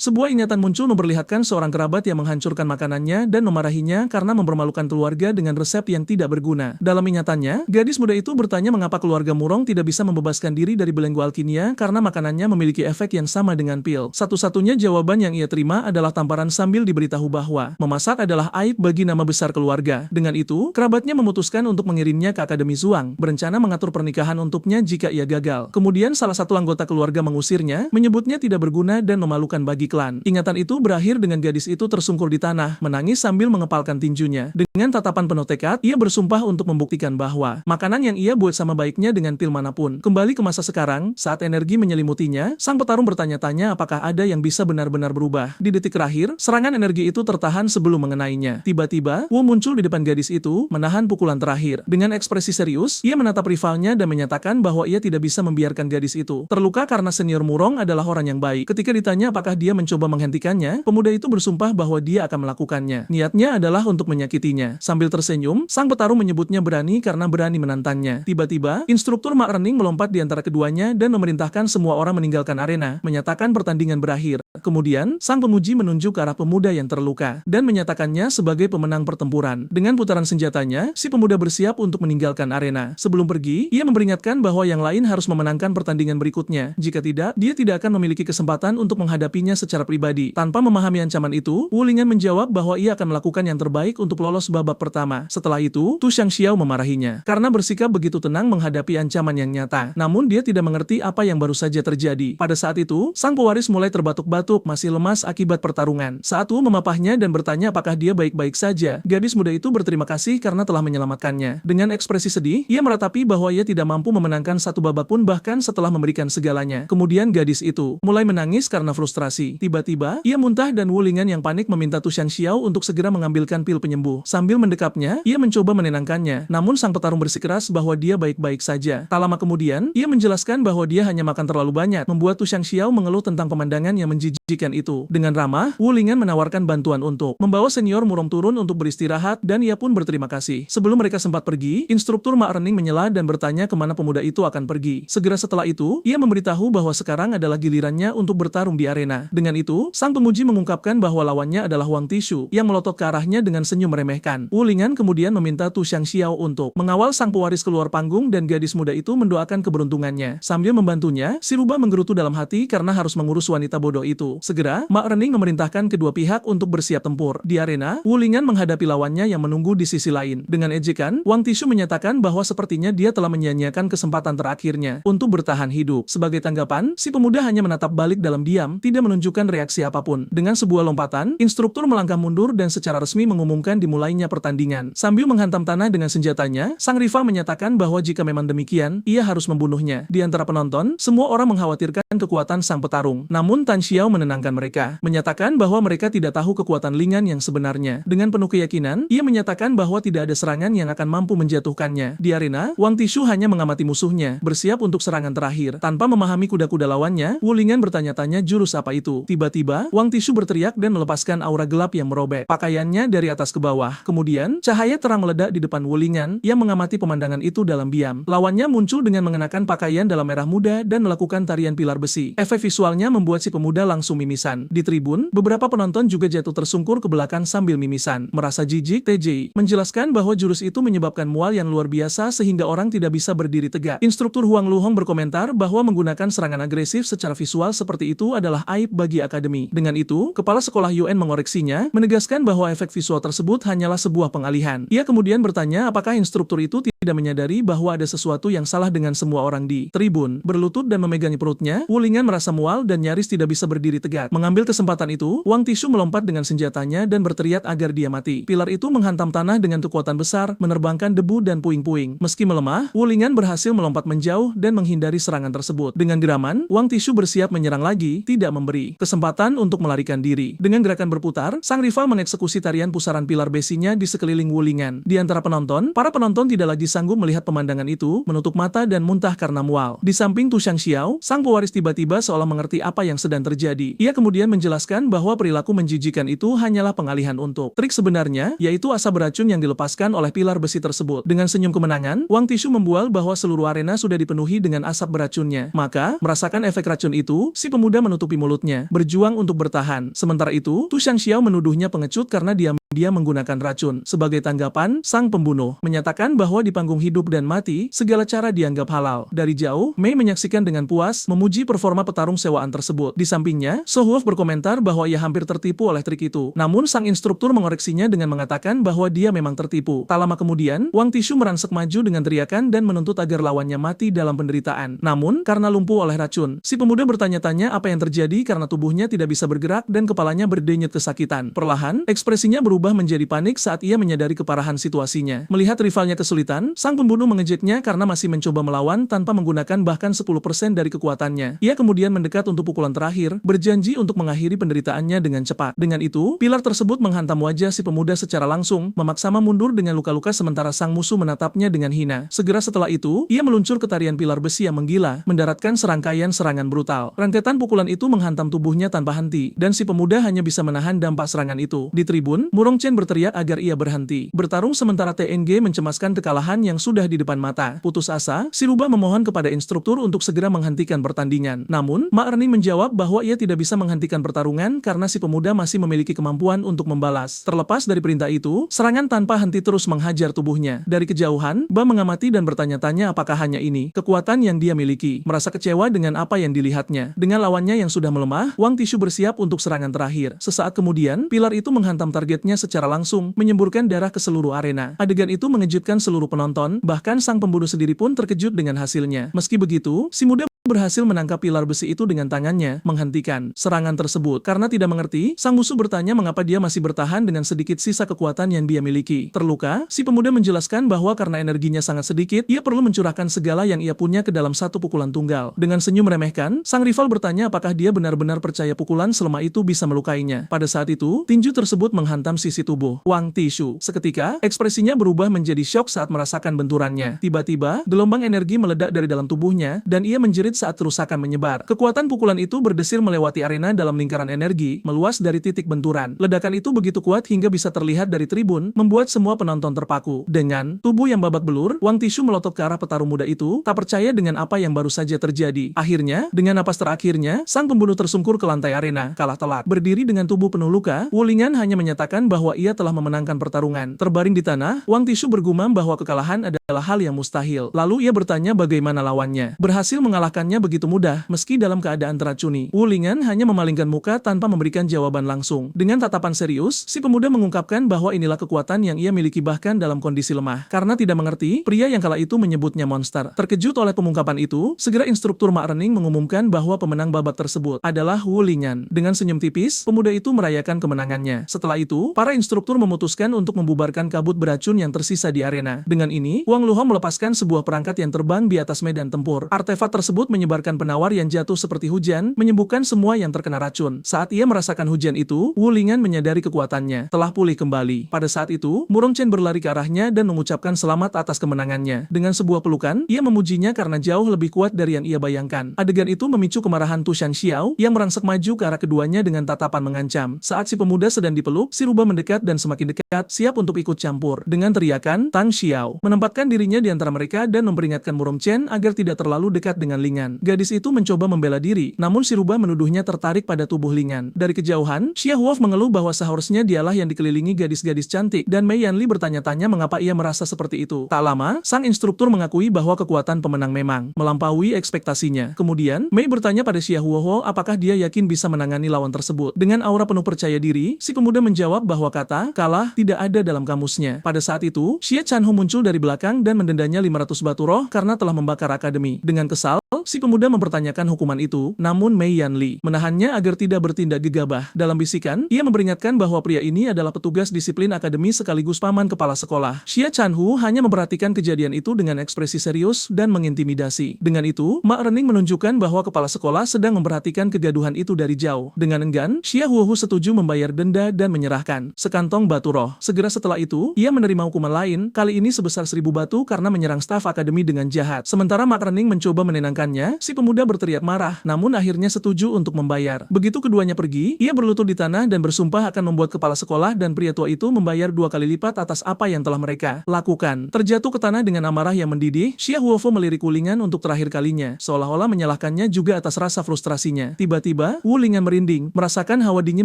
A: sebuah ingatan muncul memperlihatkan seorang kerabat yang menghancurkan makanannya dan memarahinya karena mempermalukan keluarga dengan resep yang tidak berguna. Dalam ingatannya, gadis muda itu bertanya mengapa keluarga Murong tidak bisa membebaskan diri dari belenggu alkimia karena makanannya memiliki efek yang sama dengan pil. Satu-satunya jawaban yang ia terima adalah tamparan sambil diberitahu bahwa memasak adalah aib bagi nama besar keluarga. Dengan itu, kerabatnya memutuskan untuk mengirimnya ke Akademi Zhuang, berencana mengatur pernikahan untuknya jika ia gagal. Kemudian salah satu anggota keluarga mengusirnya, menyebutnya tidak berguna dan memalukan bagi klan. Ingatan itu berakhir dengan gadis itu tersungkur di tanah, menangis sambil mengepalkan tinjunya. Dengan tatapan penuh tekad, ia bersumpah untuk membuktikan bahwa makanan yang ia buat sama baiknya dengan pil manapun. Kembali ke masa sekarang, saat energi menyelimutinya, sang petarung bertanya-tanya apakah ada yang bisa benar-benar berubah. Di detik terakhir, serangan energi itu tertahan sebelum mengenainya. Tiba-tiba, Wu muncul di depan gadis itu, menahan pukulan terakhir. Dengan ekspresi serius, ia menatap rivalnya dan menyatakan bahwa ia tidak bisa membiarkan gadis itu terluka karena senior Murong adalah orang yang baik. Ketika ditanya apakah dia mencoba menghentikannya, pemuda itu bersumpah bahwa dia akan melakukannya. Niatnya adalah untuk menyakitinya. Sambil tersenyum, sang petarung menyebutnya berani karena berani menantangnya. Tiba-tiba, instruktur Mak Rening melompat di antara keduanya dan memerintahkan semua orang meninggalkan arena, menyatakan pertandingan berakhir. Kemudian, sang pemuji menunjuk ke arah pemuda yang terluka dan menyatakannya sebagai pemenang pertempuran. Dengan putaran senjatanya, si pemuda bersiap untuk meninggalkan arena. Sebelum pergi, ia memperingatkan bahwa yang lain harus memenangkan pertandingan berikutnya. Jika tidak, dia tidak akan memiliki kesempatan untuk menghadapinya secara pribadi. Tanpa memahami ancaman itu, Wulingan menjawab bahwa ia akan melakukan yang terbaik untuk lolos babak pertama. Setelah itu, Tu Shanxiao memarahinya karena bersikap begitu tenang menghadapi ancaman yang nyata. Namun dia tidak mengerti apa yang baru saja terjadi. Pada saat itu, sang pewaris mulai terbatuk-batuk, masih lemas akibat pertarungan. Saat Wu memapahnya dan bertanya apakah dia baik-baik saja, gadis muda itu berterima kasih karena telah menyelamatkannya. Dengan ekspresi sedih, ia meratapi bahwa ia tidak mampu memenangkan satu babak pun bahkan setelah memberikan segalanya. Kemudian gadis itu mulai menangis karena frustrasi. Tiba-tiba, ia muntah dan Wulingan yang panik meminta Tu Shanxiao untuk segera mengambilkan pil penyembuh. Sambil mendekapnya, ia mencoba menenangkannya. Namun sang petarung bersikeras bahwa dia baik-baik saja. Tak lama kemudian, ia menjelaskan bahwa dia hanya makan terlalu banyak, membuat Tu Shanxiao mengeluh tentang pemandangan yang menjijikan itu. Dengan ramah, Wulingan menawarkan bantuan untuk membawa senior Murong turun untuk beristirahat dan ia pun berterima kasih. Sebelum mereka sempat pergi, instruktur Mak Rening menyela dan bertanya kemana pemuda itu akan pergi. Segera setelah itu, ia memberitahu bahwa sekarang adalah gilirannya untuk bertarung di arena. Dengan itu, sang pemuji mengungkapkan bahwa lawannya adalah Wang Tishu, yang melotot ke arahnya dengan senyum meremehkan. Wulingan kemudian meminta Tu Shanxiao untuk mengawal sang pewaris keluar panggung dan gadis muda itu mendoakan keberuntungannya. Sambil membantunya, si rubah menggerutu dalam hati karena harus mengurus wanita bodoh itu. itu. Segera, Ma Rening memerintahkan kedua pihak untuk bersiap tempur. Di arena, Wu Lingyan menghadapi lawannya yang menunggu di sisi lain. Dengan ejekan, Wang Tishu menyatakan bahwa sepertinya dia telah menyia-nyiakan kesempatan terakhirnya untuk bertahan hidup. Sebagai tanggapan, si pemuda hanya menatap balik dalam diam, tidak menunjukkan reaksi apapun. Dengan sebuah lompatan, instruktur melangkah mundur dan secara resmi mengumumkan dimulainya pertandingan. Sambil menghantam tanah dengan senjatanya, sang rival menyatakan bahwa jika memang demikian, ia harus membunuhnya. Di antara penonton, semua orang mengkhawatirkan kekuatan sang petarung. Namun Tan Xiao menenangkan mereka, menyatakan bahwa mereka tidak tahu kekuatan Lingyan yang sebenarnya. Dengan penuh keyakinan, ia menyatakan bahwa tidak ada serangan yang akan mampu menjatuhkannya. Di arena, Wang Tishu hanya mengamati musuhnya, bersiap untuk serangan terakhir. Tanpa memahami kuda-kuda lawannya, Wu Lingyan bertanya-tanya jurus apa itu. Tiba-tiba, Wang Tishu berteriak dan melepaskan aura gelap yang merobek pakaiannya dari atas ke bawah. Kemudian, cahaya terang meledak di depan Wu Lingyan yang mengamati pemandangan itu dalam diam. Lawannya muncul dengan mengenakan pakaian dalam merah muda dan melakukan tarian pilar besi. Efek visualnya membuat si pemuda langsung mimisan. Di tribun, beberapa penonton juga jatuh tersungkur ke belakang sambil mimisan. Merasa jijik, TJ menjelaskan bahwa jurus itu menyebabkan mual yang luar biasa sehingga orang tidak bisa berdiri tegak. Instruktur Huang Luhong berkomentar bahwa menggunakan serangan agresif secara visual seperti itu adalah aib bagi akademi. Dengan itu, kepala sekolah Yuan mengoreksinya, menegaskan bahwa efek visual tersebut hanyalah sebuah pengalihan. Ia kemudian bertanya apakah instruktur itu tidak menyadari bahwa ada sesuatu yang salah dengan semua orang di tribun. Berlutut dan memegangi perutnya, Wu Lingyan merasa mual dan nyaris tidak bisa berdiri tegak. Mengambil kesempatan itu, Wang Tishu melompat dengan senjatanya dan berteriak agar dia mati. Pilar itu menghantam tanah dengan kekuatan besar, menerbangkan debu dan puing-puing. Meski melemah, Wu Lingyan berhasil melompat menjauh dan menghindari serangan tersebut. Dengan geraman, Wang Tishu bersiap menyerang lagi, tidak memberi kesempatan untuk melarikan diri. Dengan gerakan berputar, sang rival mengeksekusi tarian pusaran pilar besinya di sekeliling Wu Lingyan. Di antara penonton, para penonton tidak lagi sanggup melihat pemandangan itu, menutup mata dan muntah karena mual. Di samping Tu Shangxiao, sang pewaris tiba-tiba seolah mengerti apa yang sedang terjadi. Ia kemudian menjelaskan bahwa perilaku menjijikan itu hanyalah pengalihan untuk trik sebenarnya, yaitu asap beracun yang dilepaskan oleh pilar besi tersebut. Dengan senyum kemenangan, Wang Tishu membual bahwa seluruh arena sudah dipenuhi dengan asap beracunnya. Maka, merasakan efek racun itu, si pemuda menutupi mulutnya, berjuang untuk bertahan. Sementara itu, Tu Shangxiao menuduhnya pengecut karena dia menggunakan racun. Sebagai tanggapan, sang pembunuh menyatakan bahwa di panggung hidup dan mati, segala cara dianggap halal. Dari jauh, Mei menyaksikan dengan puas, memuji performa petarung sewaan tersebut. Di sampingnya, So Huof berkomentar bahwa ia hampir tertipu oleh trik itu. Namun, sang instruktur mengoreksinya dengan mengatakan bahwa dia memang tertipu. Tak lama kemudian, Wang Tishu merangsek maju dengan teriakan dan menuntut agar lawannya mati dalam penderitaan. Namun, karena lumpuh oleh racun, si pemuda bertanya-tanya apa yang terjadi karena tubuhnya tidak bisa bergerak dan kepalanya berdenyut kesakitan. Perlahan, ekspresinya berubah menjadi panik saat ia menyadari keparahan situasinya. Melihat rivalnya kesulitan, sang pembunuh mengejeknya karena masih mencoba melawan tanpa menggunakan bahkan 10% dari kekuatannya. Ia kemudian mendekat untuk pukulan terakhir, berjanji untuk mengakhiri penderitaannya dengan cepat. Dengan itu, pilar tersebut menghantam wajah si pemuda secara langsung, memaksa mundur dengan luka-luka sementara sang musuh menatapnya dengan hina. Segera setelah itu, ia meluncur ke tarian pilar besi yang menggila, mendaratkan serangkaian serangan brutal. Rentetan pukulan itu menghantam tubuhnya tanpa henti, dan si pemuda hanya bisa menahan dampak serangan itu. Di tribun, Murong Chen berteriak agar ia berhenti bertarung sementara TNG mencemaskan kekalahan yang sudah di depan mata. Putus asa, si rubah memohon kepada instruktur untuk segera menghentikan pertandingan. Namun, Ma Erni menjawab bahwa ia tidak bisa menghentikan pertarungan karena si pemuda masih memiliki kemampuan untuk membalas. Terlepas dari perintah itu, serangan tanpa henti terus menghajar tubuhnya. Dari kejauhan, Ba mengamati dan bertanya-tanya apakah hanya ini kekuatan yang dia miliki. Merasa kecewa dengan apa yang dilihatnya. Dengan lawannya yang sudah melemah, Wang Tishu bersiap untuk serangan terakhir. Sesaat kemudian, pilar itu menghantam targetnya secara langsung, menyemburkan darah ke seluruh arena. Adegan itu mengejutkan seluruh penonton, bahkan sang pembunuh sendiri pun terkejut dengan hasilnya. Meski begitu, si muda berhasil menangkap pilar besi itu dengan tangannya, menghentikan serangan tersebut. Karena tidak mengerti, sang musuh bertanya mengapa dia masih bertahan dengan sedikit sisa kekuatan yang dia miliki. Terluka, si pemuda menjelaskan bahwa karena energinya sangat sedikit, ia perlu mencurahkan segala yang ia punya ke dalam satu pukulan tunggal. Dengan senyum meremehkan, sang rival bertanya apakah dia benar-benar percaya pukulan selama itu bisa melukainya. Pada saat itu, tinju tersebut menghantam sisi tubuh Wang Tishu. Seketika, ekspresinya berubah menjadi syok saat merasakan benturannya. Tiba-tiba, gelombang energi meledak dari dalam tubuhnya, dan ia menjerit saat kerusakan menyebar. Kekuatan pukulan itu berdesir melewati arena dalam lingkaran energi, meluas dari titik benturan. Ledakan itu begitu kuat hingga bisa terlihat dari tribun, membuat semua penonton terpaku. Dengan tubuh yang babak belur, Wang Tishu melotot ke arah petarung muda itu, tak percaya dengan apa yang baru saja terjadi. Akhirnya, dengan napas terakhirnya, sang pembunuh tersungkur ke lantai arena, kalah telak. Berdiri dengan tubuh penuh luka, Wu Lingyan hanya menyatakan bahwa ia telah memenangkan pertarungan. Terbaring di tanah, Wang Tishu bergumam bahwa kekalahan adalah hal yang mustahil. Lalu ia bertanya bagaimana lawannya. Berhasil mengalahkan mengalahkannya begitu mudah, meski dalam keadaan teracuni. Wu Lingan hanya memalingkan muka tanpa memberikan jawaban langsung. Dengan tatapan serius, si pemuda mengungkapkan bahwa inilah kekuatan yang ia miliki bahkan dalam kondisi lemah. Karena tidak mengerti, pria yang kala itu menyebutnya monster. Terkejut oleh pengungkapan itu, segera instruktur Mak Rening mengumumkan bahwa pemenang babak tersebut adalah Wu Lingan. Dengan senyum tipis, pemuda itu merayakan kemenangannya. Setelah itu, para instruktur memutuskan untuk membubarkan kabut beracun yang tersisa di arena. Dengan ini, Huang Luhong melepaskan sebuah perangkat yang terbang di atas medan tempur. Artefak tersebut menyebarkan penawar yang jatuh seperti hujan, menyembuhkan semua yang terkena racun. Saat ia merasakan hujan itu, Wu Lingan menyadari kekuatannya telah pulih kembali. Pada saat itu, Murong Chen berlari ke arahnya dan mengucapkan selamat atas kemenangannya. Dengan sebuah pelukan, ia memujinya karena jauh lebih kuat dari yang ia bayangkan. Adegan itu memicu kemarahan Tu Shan Xiao yang merangsek maju ke arah keduanya dengan tatapan mengancam. Saat si pemuda sedang dipeluk, si rubah mendekat dan semakin dekat, siap untuk ikut campur. Dengan teriakan, Tang Xiao menempatkan dirinya di antara mereka dan memperingatkan Murong Chen agar tidak terlalu dekat dengan Lingan. Gadis itu mencoba membela diri, namun si rubah menuduhnya tertarik pada tubuh Lingan. Dari kejauhan, Xia Huof mengeluh bahwa seharusnya dialah yang dikelilingi gadis-gadis cantik, dan Mei Yanli bertanya-tanya mengapa ia merasa seperti itu. Tak lama, sang instruktur mengakui bahwa kekuatan pemenang memang melampaui ekspektasinya. Kemudian, Mei bertanya pada Xia Huoho apakah dia yakin bisa menangani lawan tersebut. Dengan aura penuh percaya diri, si pemuda menjawab bahwa kata kalah tidak ada dalam kamusnya. Pada saat itu, Xie Chanhu muncul dari belakang dan mendendanya 500 batu roh karena telah membakar akademi. Dengan kesal, si pemuda mempertanyakan hukuman itu, namun Mei Yanli menahannya agar tidak bertindak gegabah. Dalam bisikan, ia memperingatkan bahwa pria ini adalah petugas disiplin akademi sekaligus paman kepala sekolah. Xie Chanhu hanya memperhatikan kejadian itu dengan ekspresi serius dan mengintimidasi. Dengan itu, Mak Rening menunjukkan bahwa kepala sekolah sedang memperhatikan kegaduhan itu dari jauh. Dengan enggan, Xia Huohu setuju membayar denda dan menyerahkan sekantong batu roh. Segera setelah itu, ia menerima hukuman lain, kali ini sebesar 1000 batu karena menyerang staf akademi dengan jahat. Sementara Mak Rening mencoba menenangkannya, si pemuda berteriak marah, namun akhirnya setuju untuk membayar. Begitu keduanya pergi, ia berlutut di tanah dan bersumpah akan membuat kepala sekolah dan pria tua itu membayar 2 kali lipat atas apa yang telah mereka lakukan. Terjatuh ke tanah dengan amarah yang mendidih, Xia Huofo melirik Wu Lingan untuk terakhir kalinya, seolah-olah menyalahkannya juga atas rasa frustrasinya. Tiba-tiba, Wu Lingan merinding, merasakan hawa dingin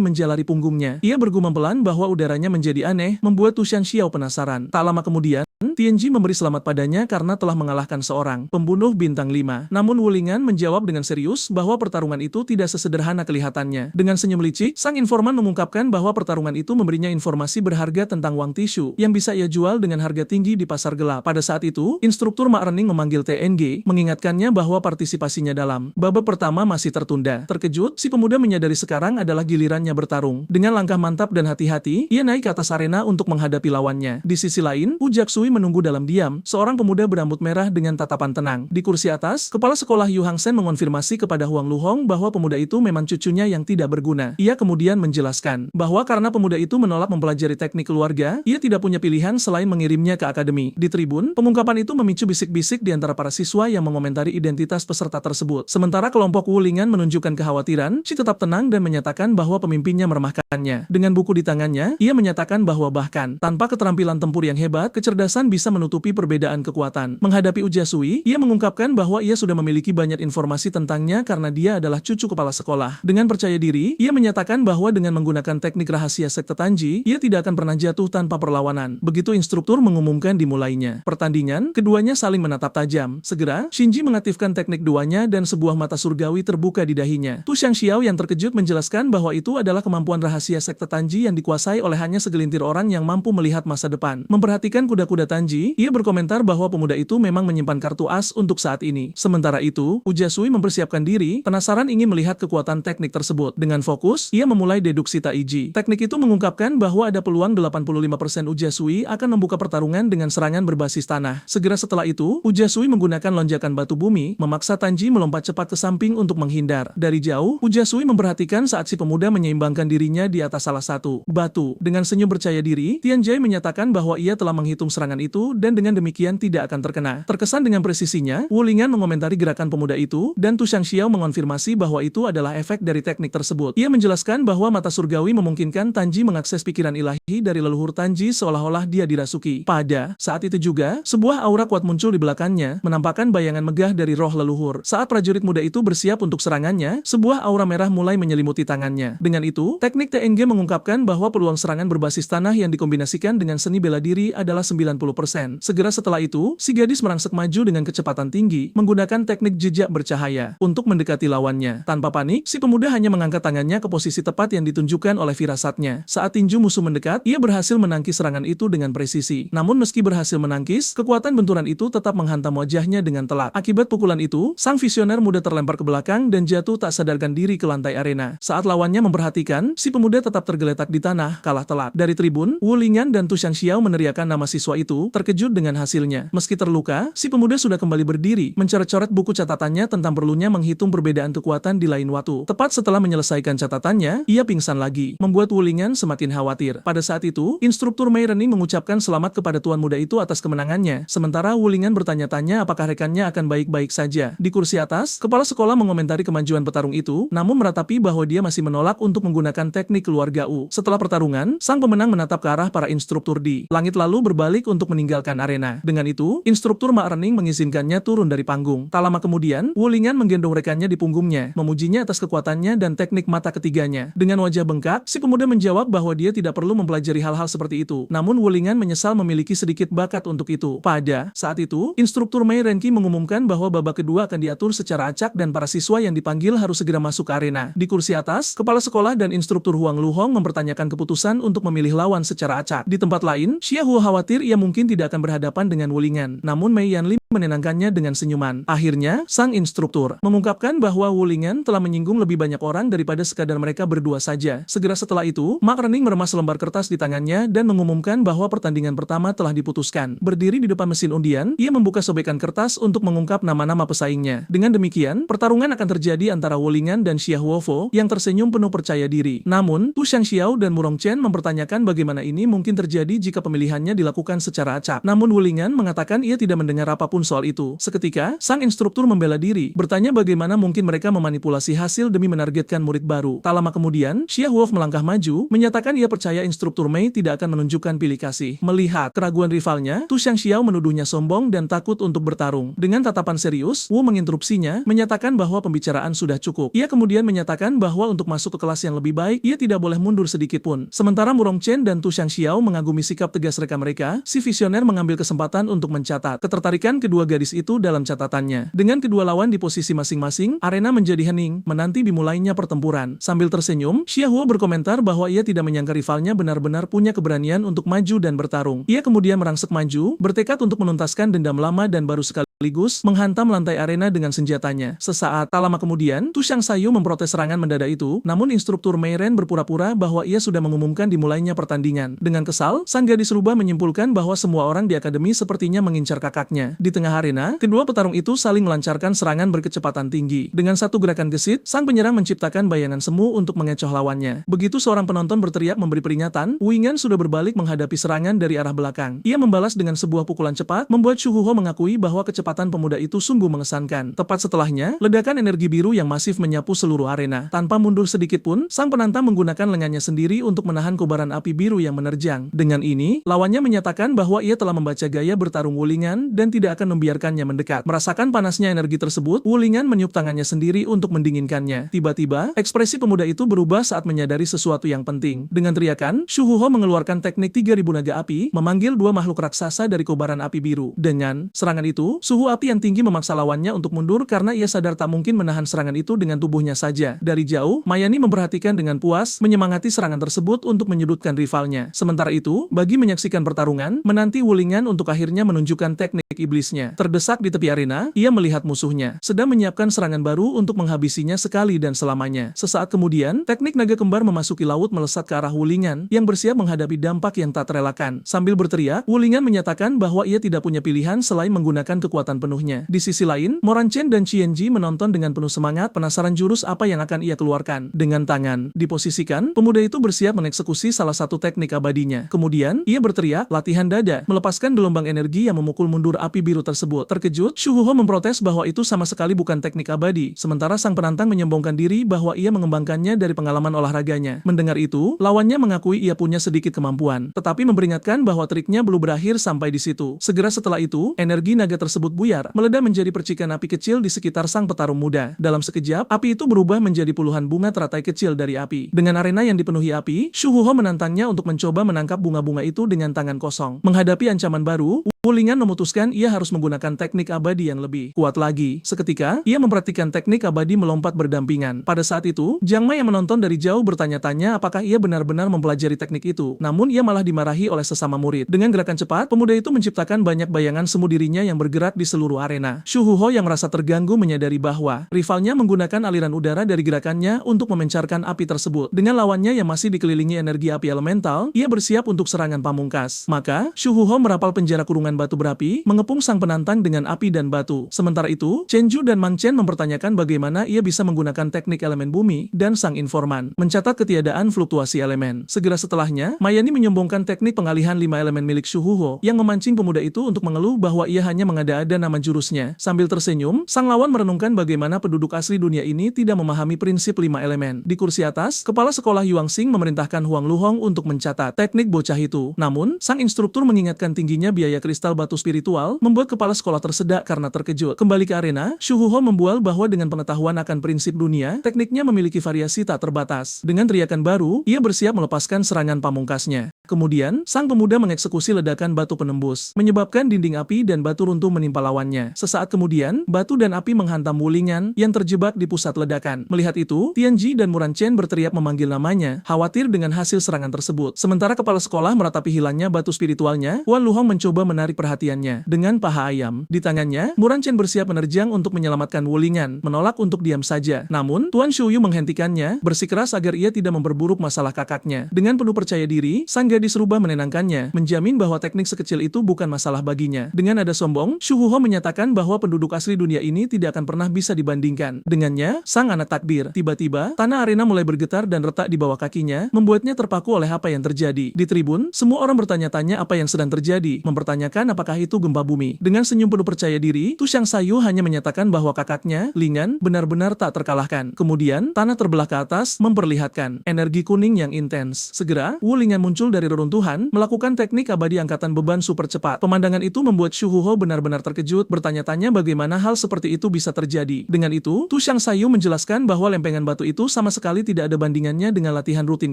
A: menjalari punggungnya. Ia bergumam pelan bahwa udaranya menjadi aneh, membuat Tu Shan Xiao penasaran. Tak lama kemudian, Tianji memberi selamat padanya karena telah mengalahkan seorang pembunuh bintang 5. Namun Wu Lingan menjawab dengan serius bahwa pertarungan itu tidak sesederhana kelihatannya. Dengan senyum licik, sang informan mengungkapkan bahwa pertarungan itu memberinya informasi berharga tentang Wang Tishu yang bisa ia jual dengan harga tinggi di pasar gelap. Pada saat itu, instruktur Mak Rening memanggil TNG, mengingatkannya bahwa partisipasinya dalam babak pertama masih tertunda. Terkejut, si pemuda menyadari sekarang adalah gilirannya bertarung. Dengan langkah mantap dan hati-hati, ia naik ke atas arena untuk menghadapi lawannya. Di sisi lain, Wu Jaksui menunggu dalam diam, seorang pemuda berambut merah dengan tatapan tenang. Di kursi atas, kepala sekolah Yu Hangsen mengonfirmasi kepada Huang Luhong bahwa pemuda itu memang cucunya yang tidak berguna. Ia kemudian menjelaskan bahwa karena pemuda itu menolak mempelajari teknik keluarga, ia tidak punya pilihan selain mengirimnya ke akademi. Di tribun, pengungkapan itu memicu bisik-bisik di antara para siswa yang mengomentari identitas peserta tersebut. Sementara kelompok Wu Lingan menunjukkan kekhawatiran, Shi tetap tenang dan menyatakan bahwa pemimpinnya meremehkannya. Dengan buku di tangannya, ia menyatakan bahwa bahkan tanpa keterampilan tempur yang hebat, kecerdasan bisa menutupi perbedaan kekuatan. Menghadapi Ujasui, ia mengungkapkan bahwa ia sudah memiliki banyak informasi tentangnya karena dia adalah cucu kepala sekolah. Dengan percaya diri, ia menyatakan bahwa dengan menggunakan teknik rahasia sekte Tanji, ia tidak akan pernah jatuh tanpa perlawanan. Begitu instruktur mengumumkan dimulainya pertandingan, keduanya saling menatap tajam. Segera, Shinji mengaktifkan teknik duanya dan sebuah mata surgawi terbuka di dahinya. Tu Xiang Xiao yang terkejut menjelaskan bahwa itu adalah kemampuan rahasia sekte Tanji yang dikuasai oleh hanya segelintir orang yang mampu melihat masa depan. Memperhatikan kuda-kuda Tanji, ia berkomentar bahwa pemuda itu memang menyimpan kartu as untuk saat ini. Sementara itu, Ujasui mempersiapkan diri, penasaran ingin melihat kekuatan teknik tersebut. Dengan fokus, ia memulai deduksi Taiji. Teknik itu mengungkapkan bahwa ada peluang 85% Ujasui akan membuka pertarungan dengan serangan berbasis tanah. Segera setelah itu, Ujasui menggunakan lonjakan batu bumi, memaksa Tanji melompat cepat ke samping untuk menghindar. Dari jauh, Ujasui memperhatikan saat si pemuda menyeimbangkan dirinya di atas salah satu batu. Dengan senyum percaya diri, Tianjai menyatakan bahwa ia telah menghitung serangan itu dan dengan demikian tidak akan terkena. Terkesan dengan presisinya, Wu Lingan mengomentari gerakan pemuda itu, dan Tu Xiang Xiao mengonfirmasi bahwa itu adalah efek dari teknik tersebut. Ia menjelaskan bahwa mata surgawi memungkinkan Tanji mengakses pikiran ilahi dari leluhur Tanji seolah-olah dia dirasuki. Pada saat itu juga, sebuah aura kuat muncul di belakangnya, menampakkan bayangan megah dari roh leluhur. Saat prajurit muda itu bersiap untuk serangannya, sebuah aura merah mulai menyelimuti tangannya. Dengan itu, teknik TNG mengungkapkan bahwa peluang serangan berbasis tanah yang dikombinasikan dengan seni bela diri adalah 90%. 90%. Segera setelah itu, si gadis merangsek maju dengan kecepatan tinggi, menggunakan teknik jejak bercahaya untuk mendekati lawannya. Tanpa panik, si pemuda hanya mengangkat tangannya ke posisi tepat yang ditunjukkan oleh firasatnya. Saat tinju musuh mendekat, ia berhasil menangkis serangan itu dengan presisi. Namun meski berhasil menangkis, kekuatan benturan itu tetap menghantam wajahnya dengan telak. Akibat pukulan itu, sang visioner muda terlempar ke belakang dan jatuh tak sadarkan diri ke lantai arena. Saat lawannya memperhatikan, si pemuda tetap tergeletak di tanah, kalah telak. Dari tribun, Wu Lingyan dan Tu Xiangxiao meneriakkan nama siswa itu, terkejut dengan hasilnya. Meski terluka, si pemuda sudah kembali berdiri, mencoret-coret buku catatannya tentang perlunya menghitung perbedaan kekuatan di lain waktu. Tepat setelah menyelesaikan catatannya, ia pingsan lagi, membuat Wu Lingyan semakin khawatir. Pada saat itu, instruktur Mei Rening mengucapkan selamat kepada tuan muda itu atas kemenangannya, sementara Wu Lingyan bertanya-tanya apakah rekannya akan baik-baik saja. Di kursi atas, kepala sekolah mengomentari kemajuan petarung itu, namun meratapi bahwa dia masih menolak untuk menggunakan teknik keluarga Wu. Setelah pertarungan, sang pemenang menatap ke arah para instruktur di langit lalu berbalik untuk meninggalkan arena. Dengan itu, instruktur Ma Rening mengizinkannya turun dari panggung. Tak lama kemudian, Wu Lingyan menggendong rekannya di punggungnya, memujinya atas kekuatannya dan teknik mata ketiganya. Dengan wajah bengkak, si pemuda menjawab bahwa dia tidak perlu mempelajari hal-hal seperti itu. Namun Wu Lingyan menyesal memiliki sedikit bakat untuk itu. Pada saat itu, instruktur Mei Renqi mengumumkan bahwa babak kedua akan diatur secara acak dan para siswa yang dipanggil harus segera masuk ke arena. Di kursi atas, kepala sekolah dan instruktur Huang Luhong mempertanyakan keputusan untuk memilih lawan secara acak. Di tempat lain, Xia Huo khawatir ia mungkin tidak akan berhadapan dengan Wu Lingyan. Namun Mei Yanli menenangkannya dengan senyuman. Akhirnya, sang instruktur mengungkapkan bahwa Wu Lingyan telah menyinggung lebih banyak orang daripada sekadar mereka berdua saja. Segera setelah itu, Ma Rening meremas lembar kertas di tangannya dan mengumumkan bahwa pertandingan pertama telah diputuskan. Berdiri di depan mesin undian, ia membuka sobekan kertas untuk mengungkap nama-nama pesaingnya. Dengan demikian, pertarungan akan terjadi antara Wu Lingyan dan Xia Huofo yang tersenyum penuh percaya diri. Namun, Tu Xiangxiao dan Murong Chen mempertanyakan bagaimana ini mungkin terjadi jika pemilihannya dilakukan secara acak. Namun Wu Lingyan mengatakan ia tidak mendengar apapun soal itu. Seketika, sang instruktur membela diri, bertanya bagaimana mungkin mereka memanipulasi hasil demi menargetkan murid baru. Tak lama kemudian, Xia Huof melangkah maju, menyatakan ia percaya instruktur Mei tidak akan menunjukkan pilih kasih. Melihat keraguan rivalnya, Tu Xiangxiao menuduhnya sombong dan takut untuk bertarung. Dengan tatapan serius, Wu menginterupsinya, menyatakan bahwa pembicaraan sudah cukup. Ia kemudian menyatakan bahwa untuk masuk ke kelas yang lebih baik, ia tidak boleh mundur sedikit pun. Sementara Murong Chen dan Tu Xiangxiao mengagumi sikap tegas rekan mereka, si visioner mengambil kesempatan untuk mencatat ketertarikan kedua gadis itu dalam catatannya. Dengan kedua lawan di posisi masing-masing, arena menjadi hening, menanti dimulainya pertempuran. Sambil tersenyum, Xia Huo berkomentar bahwa ia tidak menyangka rivalnya benar-benar punya keberanian untuk maju dan bertarung. Ia kemudian merangsek maju, bertekad untuk menuntaskan dendam lama dan baru sekaligus menghantam lantai arena dengan senjatanya. Sesaat tak lama kemudian, Tu Xiangsayu memprotes serangan mendadak itu, namun instruktur Mei Ren berpura-pura bahwa ia sudah mengumumkan dimulainya pertandingan. Dengan kesal, sang gadis rubah menyimpulkan bahwa semua orang di akademi sepertinya mengincar kakaknya. Di tengah arena, kedua petarung itu saling melancarkan serangan berkecepatan tinggi. Dengan satu gerakan gesit, sang penyerang menciptakan bayangan semu untuk mengecoh lawannya. Begitu seorang penonton berteriak memberi peringatan, Wu Lingyan sudah berbalik menghadapi serangan dari arah belakang. Ia membalas dengan sebuah pukulan cepat, membuat Xu Huo mengakui bahwa kecepatan pemuda itu sungguh mengesankan. Tepat setelahnya, ledakan energi biru yang masif menyapu seluruh arena. Tanpa mundur sedikit pun, sang penantang menggunakan lengannya sendiri untuk menahan kobaran api biru yang menerjang. Dengan ini, lawannya menyatakan bahwa ia telah membaca gaya bertarung Wu Lingyan dan tidak akan membiarkannya mendekat. Merasakan panasnya energi tersebut, Wu Lingyan meniup tangannya sendiri untuk mendinginkannya. Tiba-tiba, ekspresi pemuda itu berubah saat menyadari sesuatu yang penting. Dengan teriakan, Xu Huo mengeluarkan teknik 3000 naga api, memanggil dua makhluk raksasa dari kobaran api biru. Dengan serangan itu, suhu api yang tinggi memaksa lawannya untuk mundur karena ia sadar tak mungkin menahan serangan itu dengan tubuhnya saja. Dari jauh, Mayani memperhatikan dengan puas, menyemangati serangan tersebut untuk menyudutkan rivalnya. Sementara itu, bagi menyaksikan pertarungan, menanti Wu Lingyan untuk akhirnya menunjukkan teknik iblisnya. Terdesak di tepi arena, ia melihat musuhnya sedang menyiapkan serangan baru untuk menghabisinya sekali dan selamanya. Sesaat kemudian, teknik naga kembar memasuki laut melesat ke arah Wu Lingyan yang bersiap menghadapi dampak yang tak terelakkan. Sambil berteriak, Wu Lingyan menyatakan bahwa ia tidak punya pilihan selain menggunakan kekuatan penuhnya. Di sisi lain, Moran Chen dan Qianji menonton dengan penuh semangat, penasaran jurus apa yang akan ia keluarkan. Dengan tangan diposisikan, pemuda itu bersiap mengeksekusi salah satu teknik abadinya. Kemudian, ia berteriak, latihan dada, melepaskan gelombang energi yang memukul mundur api biru tersebut. Terkejut, Xu Huo memprotes bahwa itu sama sekali bukan teknik abadi, sementara sang penantang menyombongkan diri bahwa ia mengembangkannya dari pengalaman olahraganya. Mendengar itu, lawannya mengakui ia punya sedikit kemampuan, tetapi memperingatkan bahwa triknya belum berakhir sampai di situ. Segera setelah itu, energi naga tersebut buyar, meledak menjadi percikan api kecil di sekitar sang petarung muda. Dalam sekejap, api itu berubah menjadi puluhan bunga teratai kecil dari api. Dengan arena yang dipenuhi api, Shu Huho menantangnya untuk mencoba menangkap bunga-bunga itu dengan tangan kosong. Menghadapi ancaman baru, Wu Lingyan memutuskan ia harus menggunakan teknik abadi yang lebih kuat lagi. Seketika, ia mempraktikkan teknik abadi melompat berdampingan. Pada saat itu, Jiang Mai yang menonton dari jauh bertanya-tanya apakah ia benar-benar mempelajari teknik itu. Namun ia malah dimarahi oleh sesama murid. Dengan gerakan cepat, pemuda itu menciptakan banyak bayangan semu dirinya yang bergerak di seluruh arena. Shu Huho yang merasa terganggu menyadari bahwa rivalnya menggunakan aliran udara dari gerakannya untuk memencarkan api tersebut. Dengan lawannya yang masih dikelilingi energi api elemental, ia bersiap untuk serangan pamungkas. Maka, Shu Huho merapal penjara kurungan batu berapi, mengepung sang penantang dengan api dan batu. Sementara itu, Chen Ju dan Mang Chen mempertanyakan bagaimana ia bisa menggunakan teknik elemen bumi, dan sang informan mencatat ketiadaan fluktuasi elemen. Segera setelahnya, Mayani menyombongkan teknik pengalihan 5 elemen milik Shu Huho, yang memancing pemuda itu untuk mengeluh bahwa ia hanya mengada-ada nama jurusnya. Sambil tersenyum, sang lawan merenungkan bagaimana penduduk asli dunia ini tidak memahami prinsip 5 elemen. Di kursi atas, kepala sekolah Yuanxing memerintahkan Huang Luhong untuk mencatat teknik bocah itu. Namun, sang instruktur mengingatkan tingginya biaya kristal batu spiritual, membuat kepala sekolah tersedak karena terkejut. Kembali ke arena, Shu Huho membual bahwa dengan pengetahuan akan prinsip dunia, tekniknya memiliki variasi tak terbatas. Dengan teriakan baru, ia bersiap melepaskan serangan pamungkasnya. Kemudian, sang pemuda mengeksekusi ledakan batu penembus, menyebabkan dinding api dan batu runtuh menimpa lawannya. Sesaat kemudian, batu dan api menghantam Wu Lingyan yang terjebak di pusat ledakan. Melihat itu, Tianji dan Muran Chen berteriak memanggil namanya, khawatir dengan hasil serangan tersebut. Sementara kepala sekolah meratapi hilangnya batu spiritualnya, Huan Luhong mencoba menarik perhatiannya. Dengan paha ayam di tangannya, Muran Chen bersiap menerjang untuk menyelamatkan Wu Lingyan, menolak untuk diam saja. Namun, Tuan Shuyu menghentikannya, bersikeras agar ia tidak memperburuk masalah kakaknya. Dengan penuh percaya diri, sang gadis rubah menenangkannya, menjamin bahwa teknik sekecil itu bukan masalah baginya. Dengan nada sombong, Shu Huho menyatakan bahwa penduduk asli dunia ini tidak akan pernah bisa dibandingkan dengannya. Sang anak takbir. Tiba-tiba, tanah arena mulai bergetar dan retak di bawah kakinya, membuatnya terpaku oleh apa yang terjadi. Di tribun, semua orang bertanya-tanya apa yang sedang terjadi, mempertanyakan apakah itu gempa bumi. Dengan senyum penuh percaya diri, Tu Xiang Sayu hanya menyatakan bahwa kakaknya, Lingyan, benar-benar tak terkalahkan. Kemudian, tanah terbelah ke atas, memperlihatkan energi kuning yang intens. Segera, Wu Lingyan muncul dari reruntuhan, melakukan teknik abadi angkatan beban super cepat. Pemandangan itu membuat Shu Huho benar-benar terkejut, bertanya-tanya bagaimana hal seperti itu bisa terjadi. Dengan itu, Tu Xiang Sayu menjelaskan bahwa lempengan batu itu sama sekali tidak ada bandingannya dengan latihan rutin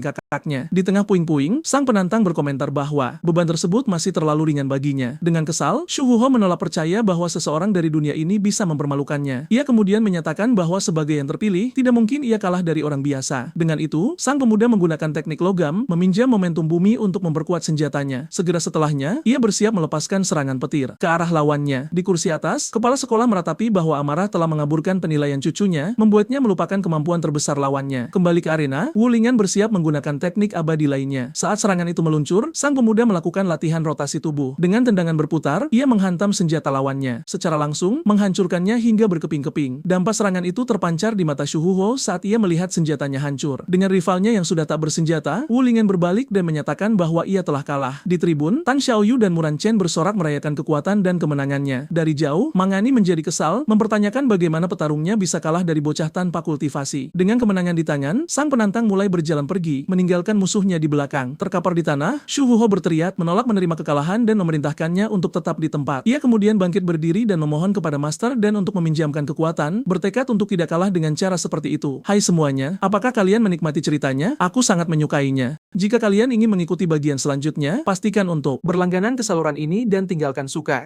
A: kakaknya. Di tengah puing-puing, sang penantang berkomentar bahwa beban tersebut masih terlalu ringan baginya. Dengan kesal, Shu Huho menolak percaya bahwa seseorang dari dunia ini bisa mempermalukannya. Ia kemudian menyatakan bahwa sebagai yang terpilih, tidak mungkin ia kalah dari orang biasa. Dengan itu, sang pemuda menggunakan teknik logam, meminjam momentum bumi untuk memperkuat senjatanya. Segera setelahnya, ia bersiap melepaskan serangan petir ke arah lawannya. Di kursi atas, kepala sekolah meratapi bahwa amarah telah mengaburkan penilaian cucunya, membuatnya melupakan kemampuan terbesar lawannya. Kembali ke arena, Wu Lingyan bersiap menggunakan teknik abadi lainnya. Saat serangan itu meluncur, sang pemuda melakukan latihan rotasi tubuh. Dengan tendangan berputar, ia menghantam senjata lawannya. Secara langsung, menghancurkannya hingga berkeping-keping. Dampak serangan itu terpancar di mata Shu Huho saat ia melihat senjatanya hancur. Dengan rivalnya yang sudah tak bersenjata, Wu Lingyan berbalik dan menyatakan bahwa ia telah kalah. Di tribun, Tan Xiaoyu dan Muran Chen bersorak merayakan kekuatan dan kemenangannya. Dari jauh, Mangani menjadi kesal, mempertanyakan bagaimana petarungnya bisa kalah dari bocah tanpa kultivasi. Dengan kemenangan di tangan, sang penantang mulai berjalan pergi, meninggalkan musuhnya di belakang. Terkapar di tanah, Shu Huho berteriak menolak menerima kekalahan dan memerintahkannya untuk tetap di tempat. Ia kemudian bangkit berdiri dan memohon kepada Master dan untuk meminjamkan kekuatan, bertekad untuk tidak kalah dengan cara seperti itu. Hai semuanya, apakah kalian menikmati ceritanya? Aku sangat menyukainya. Jika kalian ingin mengikuti bagian selanjutnya, pastikan untuk berlangganan ke saluran ini dan tinggalkan suka.